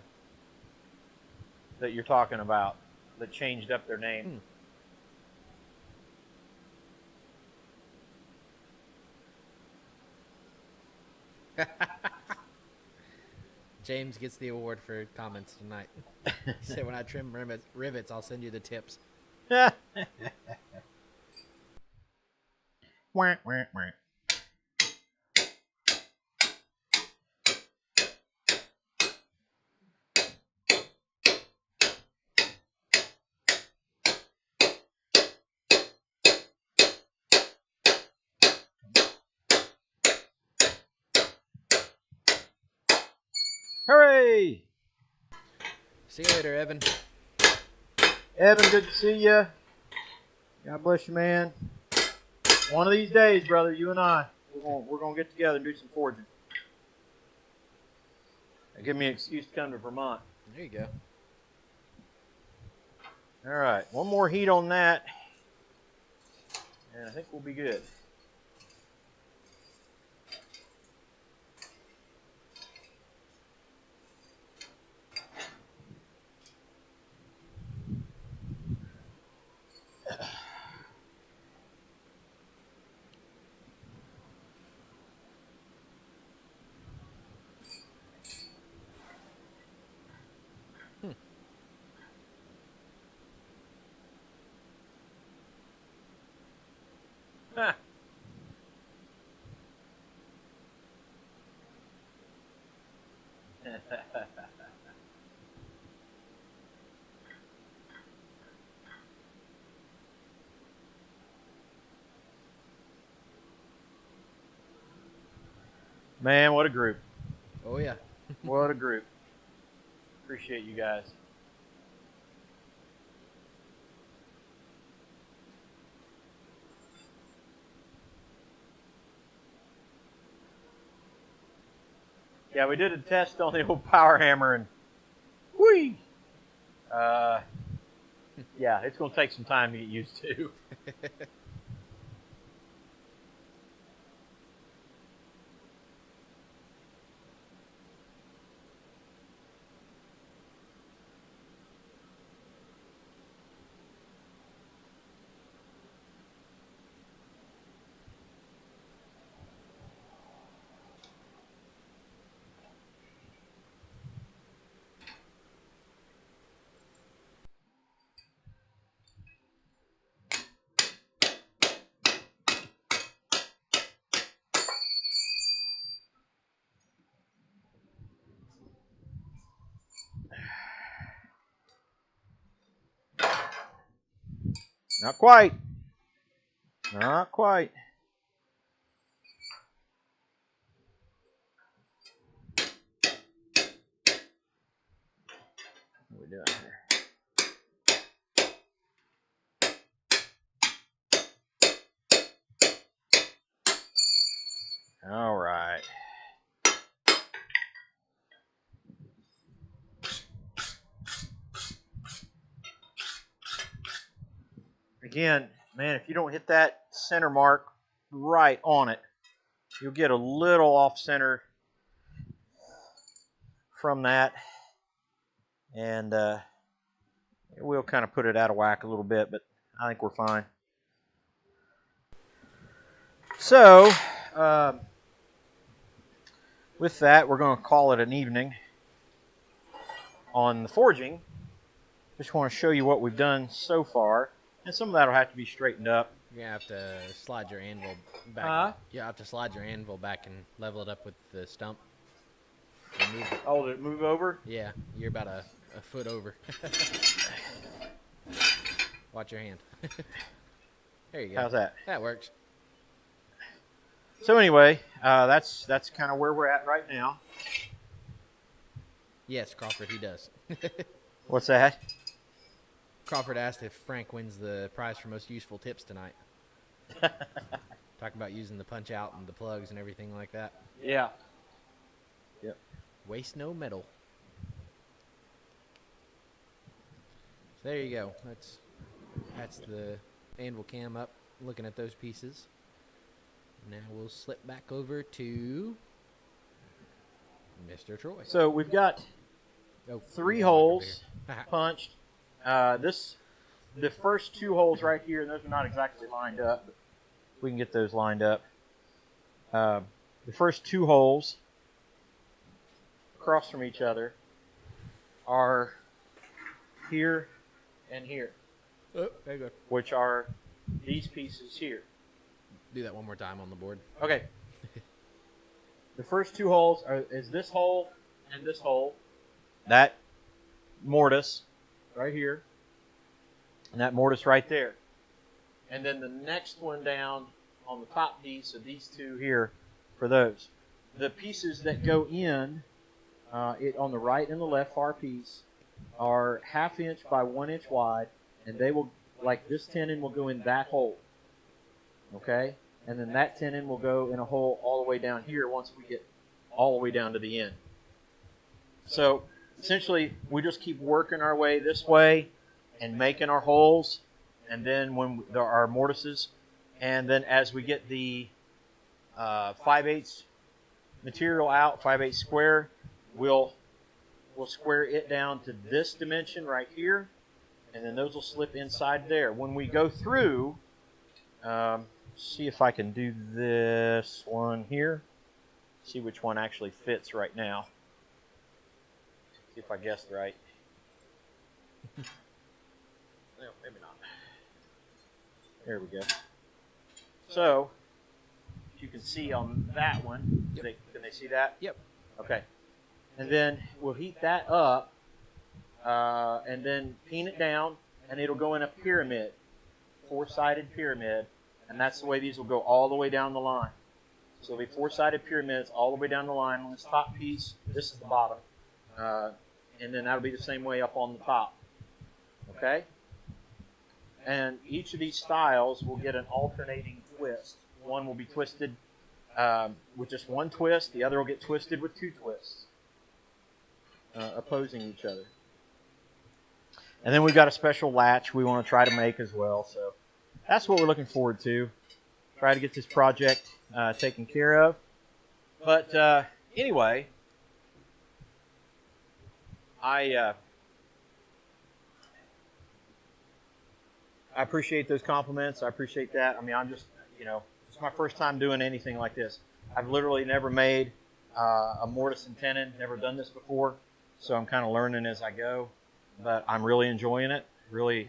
that you're talking about that changed up their name. James gets the award for comments tonight. He said, when I trim rivets, I'll send you the tips. Wah, wah, wah. Hooray! See you later, Evan. Evan, good to see you. God bless you, man. One of these days, brother, you and I, we're gonna get together and do some forging. Give me an excuse to come to Vermont. There you go. All right, one more heat on that, and I think we'll be good. Ah. Man, what a group. Oh, yeah. What a group. Appreciate you guys. Yeah, we did a test on the old power hammer, and whee! Yeah, it's going to take some time to get used to. Not quite. Not quite. What are we doing here? All right. Again, man, if you don't hit that center mark right on it, you'll get a little off center from that, and it will kind of put it out of whack a little bit, but I think we're fine. So, with that, we're going to call it an evening on the forging. Just want to show you what we've done so far, and some of that will have to be straightened up. You're going to have to slide your anvil back. Huh? You have to slide your anvil back and level it up with the stump. Oh, did it move over? Yeah, you're about a foot over. Watch your hand. There you go. How's that? That works. So anyway, that's kind of where we're at right now. Yes, Crawford, he does. What's that? Crawford asked if Frank wins the prize for most useful tips tonight. Talking about using the punch out and the plugs and everything like that. Yeah. Yep. Waste no metal. So there you go. That's the anvil cam up, looking at those pieces. Now we'll slip back over to Mr. Troy. So we've got 3 holes punched. The first 2 holes right here, and those are not exactly lined up, but we can get those lined up. The first 2 holes across from each other are here and here, Oh, there you go. which are these pieces here. Do that one more time on the board. Okay. The first two holes is this hole and this hole. That mortise right here. And that mortise right there. And then the next one down on the top piece of these two here for those. The pieces that go in on the right and the left far piece are 1/2 inch by 1 inch wide, and they will, like this tenon will go in that hole. Okay? And then that tenon will go in a hole all the way down here once we get all the way down to the end. So essentially, we just keep working our way this way and making our holes, and then when there are mortises, and then as we get the 5/8 material out, 5/8 square, we'll square it down to this dimension right here, and then those will slip inside there. When we go through, see if I can do this one here. See which one actually fits right now. See if I guessed right. No, maybe not. There we go. So, you can see on that one, Yep. can they see that? Yep. Okay. And then we'll heat that up, and then pin it down, and it'll go in a pyramid, 4-sided pyramid, and that's the way these will go all the way down the line. So it'll be 4-sided pyramids all the way down the line on this top piece. This is the bottom. And then that'll be the same way up on the top. Okay? And each of these styles will get an alternating twist. One will be twisted with just one twist. The other will get twisted with 2 twists, opposing each other. And then we've got a special latch we want to try to make as well. So that's what we're looking forward to. Try to get this project taken care of. But anyway, I appreciate those compliments. I appreciate that. I mean, I'm just, it's my first time doing anything like this. I've literally never made a mortise and tenon, never done this before, so I'm kind of learning as I go. But I'm really enjoying it, really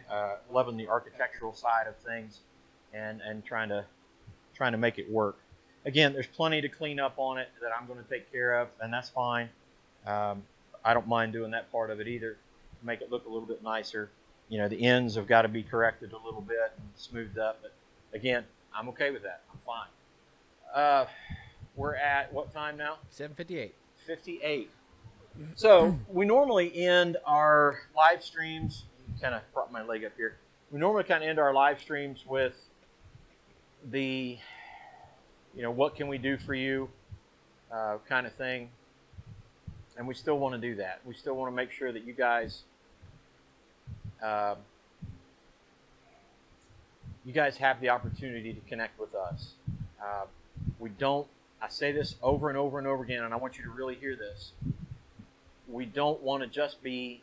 loving the architectural side of things, and trying to make it work. Again, there's plenty to clean up on it that I'm going to take care of, and that's fine. I don't mind doing that part of it either, to make it look a little bit nicer. The ends have got to be corrected a little bit and smoothed up, but again, I'm okay with that. I'm fine. We're at what time now? 7:58. 58. So we normally end our live streams. Kind of prop my leg up here. We normally kind of end our live streams with the, what can we do for you, kind of thing. And we still want to do that. We still want to make sure that you guys, have the opportunity to connect with us. I say this over and over and over again, and I want you to really hear this. We don't want to just be,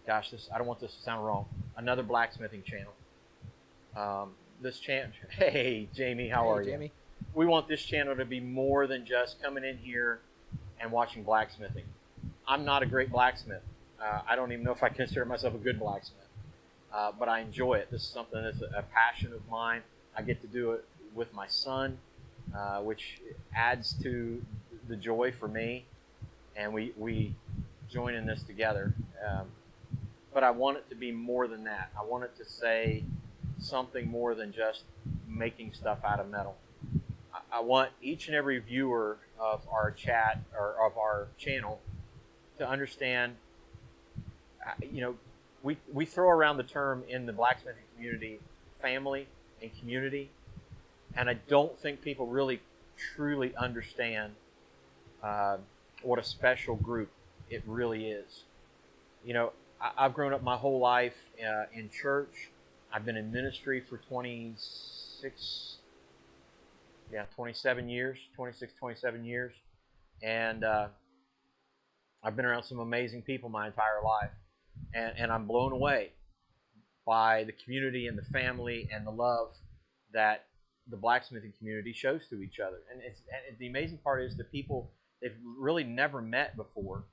I don't want this to sound wrong, another blacksmithing channel. This channel, hey, Jamie, how are you? Jamie. We want this channel to be more than just coming in here and watching blacksmithing. I'm not a great blacksmith. I don't even know if I consider myself a good blacksmith. But I enjoy it. This is something that's a passion of mine. I get to do it with my son, which adds to the joy for me. And we join in this together. But I want it to be more than that. I want it to say something more than just making stuff out of metal. I want each and every viewer of our chat or of our channel to understand, we throw around the term in the blacksmithing community, family and community, and I don't think people really truly understand what a special group it really is. I've grown up my whole life in church. I've been in ministry for 27 years, and I've been around some amazing people my entire life, and I'm blown away by the community and the family and the love that the blacksmithing community shows to each other. And the amazing part is the people they've really never met before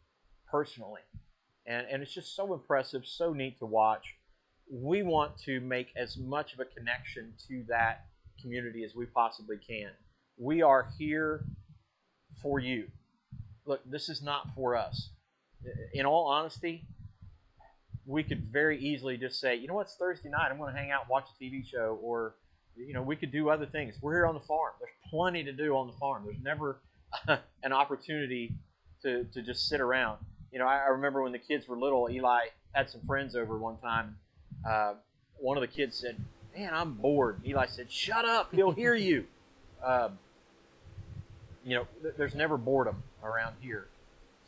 personally, and it's just so impressive, so neat to watch. We want to make as much of a connection to that community as we possibly can. We are here for you. Look, this is not for us. In all honesty, we could very easily just say, you know what, it's Thursday night, I'm going to hang out and watch a TV show, or, you know, we could do other things. We're here on the farm. There's plenty to do on the farm. There's never an opportunity to just sit around. You know, I remember when the kids were little, Eli had some friends over one time. One of the kids said, man, I'm bored. Eli said, shut up, he'll hear you. You know, there's never boredom around here.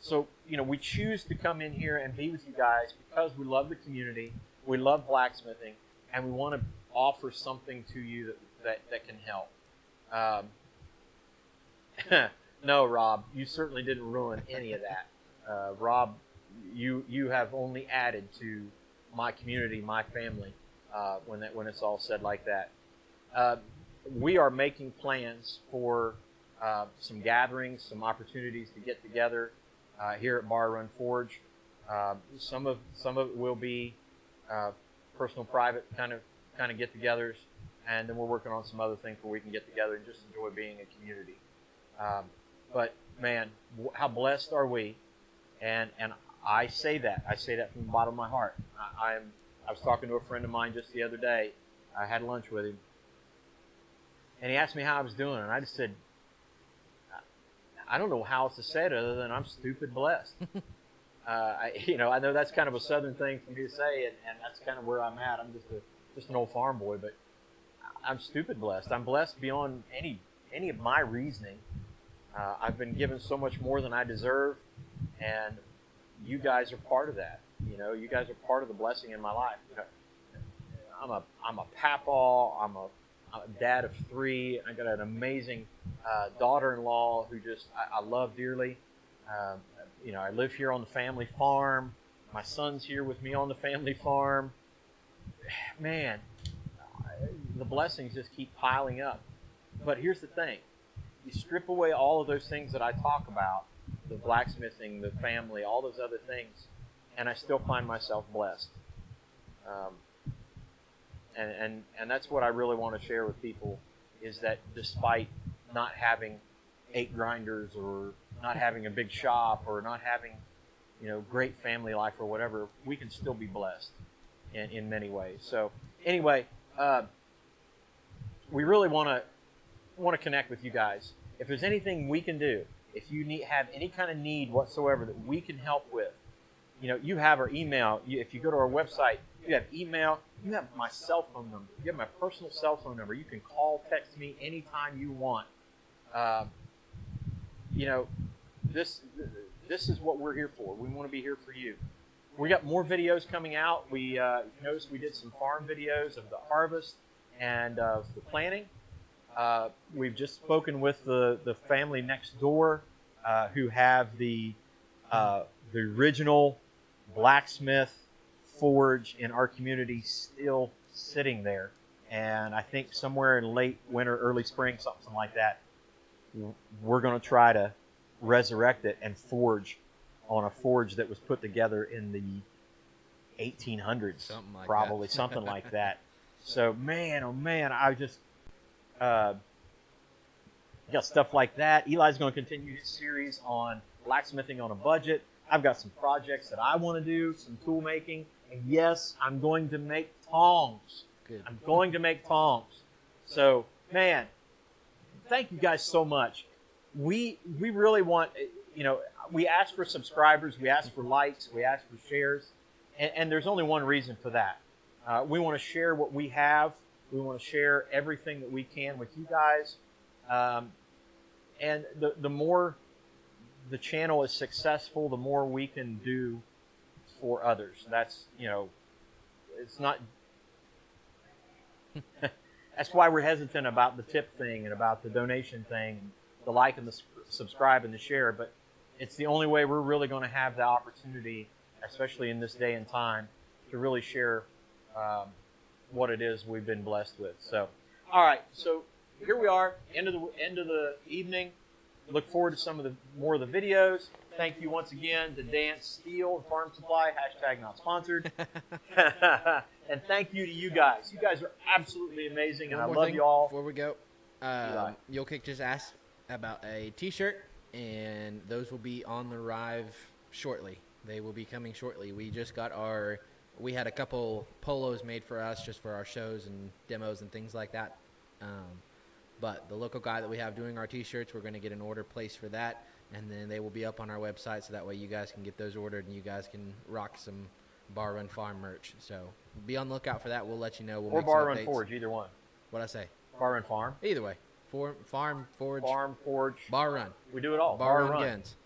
So, you know, we choose to come in here and be with you guys because we love the community, we love blacksmithing, and we want to offer something to you that can help. No, Rob, you certainly didn't ruin any of that. Rob, you have only added to my community, my family, when it's all said like that. We are making plans for some gatherings, some opportunities to get together here at Bar Run Forge. Some of it will be personal, private kind of get-togethers, and then we're working on some other things where we can get together and just enjoy being a community. But man, how blessed are we? And I say that from the bottom of my heart. I was talking to a friend of mine just the other day. I had lunch with him, and he asked me how I was doing, and I just said, I don't know how else to say it other than I'm stupid blessed. I know that's kind of a Southern thing for me to say, and that's kind of where I'm at. I'm just an old farm boy, but I'm stupid blessed. I'm blessed beyond any of my reasoning. I've been given so much more than I deserve, and you guys are part of that. You know, you guys are part of the blessing in my life. You know, I'm a papaw. I'm a dad of 3. I got an amazing daughter-in-law who I love dearly. You know, I live here on the family farm. My son's here with me on the family farm. Man, the blessings just keep piling up. But here's the thing. You strip away all of those things that I talk about, the blacksmithing, the family, all those other things, and I still find myself blessed. And that's what I really want to share with people, is that despite not having 8 grinders, or not having a big shop, or not having, you know, great family life or whatever, we can still be blessed in many ways. So anyway, we really want to connect with you guys. If there's anything we can do, if you have any kind of need whatsoever that we can help with, you know, you have our email. If you go to our website, you have email. You have my cell phone number. You have my personal cell phone number. You can call, text me anytime you want. You know, this is what we're here for. We want to be here for you. We got more videos coming out. We noticed we did some farm videos of the harvest and of the planting. We've just spoken with the family next door who have the original blacksmith forge in our community still sitting there. And I think somewhere in late winter, early spring, something like that, we're going to try to resurrect it and forge on a forge that was put together in the 1800s, something like that. So, man, oh man, I just got stuff like that. Eli's going to continue his series on blacksmithing on a budget. I've got some projects that I want to do, some tool making, and yes, I'm going to make tongs. Good. I'm going to make tongs. So, man, thank you guys so much. We really want, you know, we ask for subscribers, we ask for likes, we ask for shares, and there's only one reason for that. We want to share what we have. We want to share everything that we can with you guys. And the more the channel is successful, the more we can do for others. That's, you know, it's not... That's why we're hesitant about the tip thing and about the donation thing, the like and the subscribe and the share, but it's the only way we're really going to have the opportunity, especially in this day and time, to really share what it is we've been blessed with. So, all right, so here we are, end of the evening. Look forward to some of the more of the videos. Thank you once again to Dance Steel and Farm Supply, hashtag not sponsored. And thank you to you guys. You guys are absolutely amazing, and I love you all. Before we go, You'll Kick just asked about a T-shirt, and those will be on the arrive shortly. They will be coming shortly. We just got we had a couple polos made for us just for our shows and demos and things like that. But the local guy that we have doing our T-shirts, we're going to get an order placed for that, and then they will be up on our website, so that way you guys can get those ordered and you guys can rock some Bar Run Farm merch. So be on the lookout for that. We'll let you know. We'll or make Bar some Run updates. Forge, either one. What'd I say? Bar Run Farm. Either way. Farm, Forge. Farm, Forge. Bar Run. We do it all. Bar Run Guns.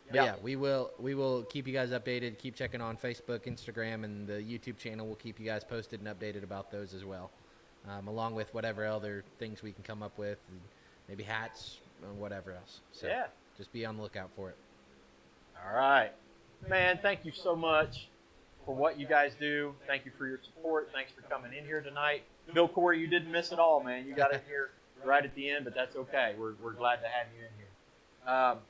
But Yep. yeah, we will keep you guys updated. Keep checking on Facebook, Instagram, and the YouTube channel. We'll keep you guys posted and updated about those as well, along with whatever other things we can come up with, and maybe hats and whatever else. So Yeah. just be on the lookout for it. All right. Man, thank you so much for what you guys do. Thank you for your support. Thanks for coming in here tonight. Bill Corey, you didn't miss it all, man. You got in here right at the end, but that's okay. We're glad to have you in here.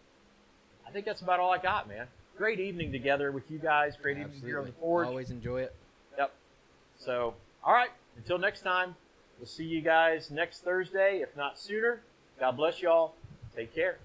I think that's about all I got, man. Great evening together with you guys. Great evening here on the Forge. Always enjoy it. Yep. So, all right. Until next time, we'll see you guys next Thursday, if not sooner. God bless y'all. Take care.